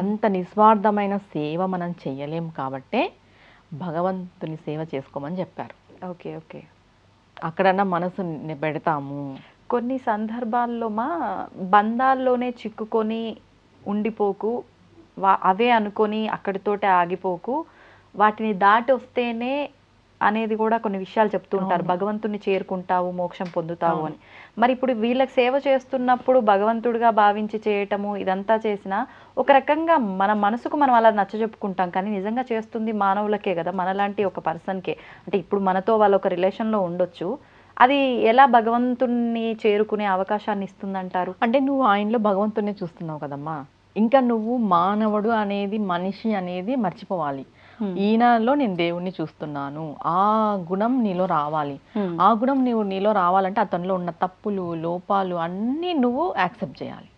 అంత నిస్వార్థమైన సేవ మనం చెయ్యలేం కాబట్టే భగవంతుని సేవ చేసుకోమని చెప్పారు. ఓకే. ఓకే. అక్కడన్నా మనసు పెడతాము. కొన్ని సందర్భాల్లో బంధాల్లోనే చిక్కుకొని ఉండిపోకు, అవే అనుకొని అక్కడితోటే ఆగిపోకు, వాటిని దాటి వస్తేనే అనేది కూడా కొన్ని విషయాలు చెప్తూ ఉంటారు. భగవంతుని చేరుకుంటావు, మోక్షం పొందుతావు అని. మరి ఇప్పుడు వీళ్ళకి సేవ చేస్తున్నప్పుడు భగవంతుడిగా భావించి చేయటము ఇదంతా చేసినా ఒక రకంగా మన మనసుకు మనం అలా నచ్చజెప్పుకుంటాం, కానీ నిజంగా చేస్తుంది మానవులకే కదా, మనలాంటి ఒక పర్సన్కే. అంటే ఇప్పుడు మనతో వాళ్ళు ఒక రిలేషన్లో ఉండొచ్చు, అది ఎలా భగవంతుణ్ణి చేరుకునే అవకాశాన్ని ఇస్తుందంటారు? అంటే నువ్వు ఆయనలో భగవంతుడిని చూస్తున్నావు కదమ్మా, ఇంకా నువ్వు మానవుడు అనేది, మనిషి అనేది మర్చిపోవాలి. ఈయనలో నేను దేవుణ్ణి చూస్తున్నాను, ఆ గుణం నీలో రావాలి. ఆ గుణం నీలో రావాలంటే అతనిలో ఉన్న తప్పులు, లోపాలు అన్నీ నువ్వు యాక్సెప్ట్ చేయాలి.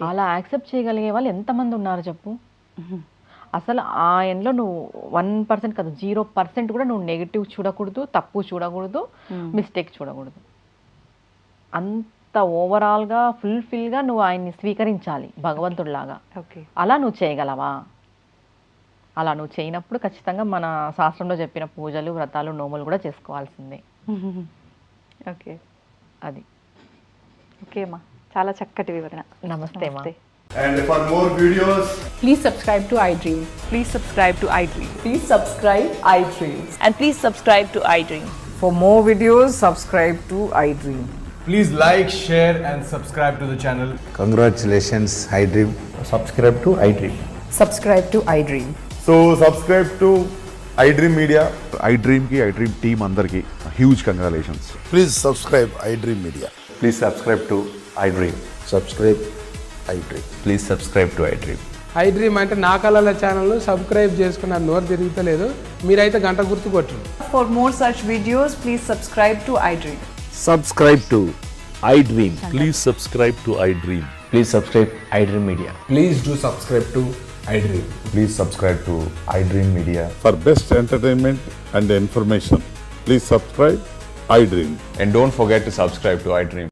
అలా యాక్సెప్ట్ చేయగలిగే వాళ్ళు ఎంతమంది ఉన్నారు చెప్పు. అసలు ఆయనలో నువ్వు 1% కాదు, 0% కూడా నువ్వు నెగిటివ్ చూడకూడదు, తప్పు చూడకూడదు, మిస్టేక్ చూడకూడదు. అంత ఓవరాల్గా ఫుల్ఫిల్గా నువ్వు ఆయన్ని స్వీకరించాలి భగవంతుడిలాగా. ఓకే. అలా నువ్వు చేయగలవా? అలా నువ్వు చేయనప్పుడు ఖచ్చితంగా మన శాస్త్రంలో చెప్పిన పూజలు, వ్రతాలు, నోములు కూడా చేసుకోవాల్సిందే. ఓకే. అది. ఓకే అమ్మా, చాలా చక్కటి వివరణ. నమస్తే అమ్మా. And for more videos, Please subscribe to iDream. Please subscribe to iDream. Please subscribe iDream. And please subscribe to iDream. For more videos, subscribe to iDream. please like, share and subscribe to the channel. Congratulations, iDream. Subscribe to iDream. Subscribe to iDream. So subscribe to iDream Media. iDream ki iDream team andarki huge congratulations. Please subscribe iDream Media. Please subscribe to iDream. Subscribe iDream. Please subscribe to iDream. iDream అంటే నా కళల ఛానల్ సబ్స్క్రైబ్ చేసుకున్న నోరు తిరుగుతలేదు, మీరైతే గంట గుర్తు కొట్టండి. For more such videos, please subscribe to iDream. Subscribe to iDream. Please subscribe to iDream. Please subscribe iDream Media. Please do subscribe to iDream. Please subscribe to iDream Media. For best entertainment and information, please subscribe iDream. And don't forget to subscribe to iDream.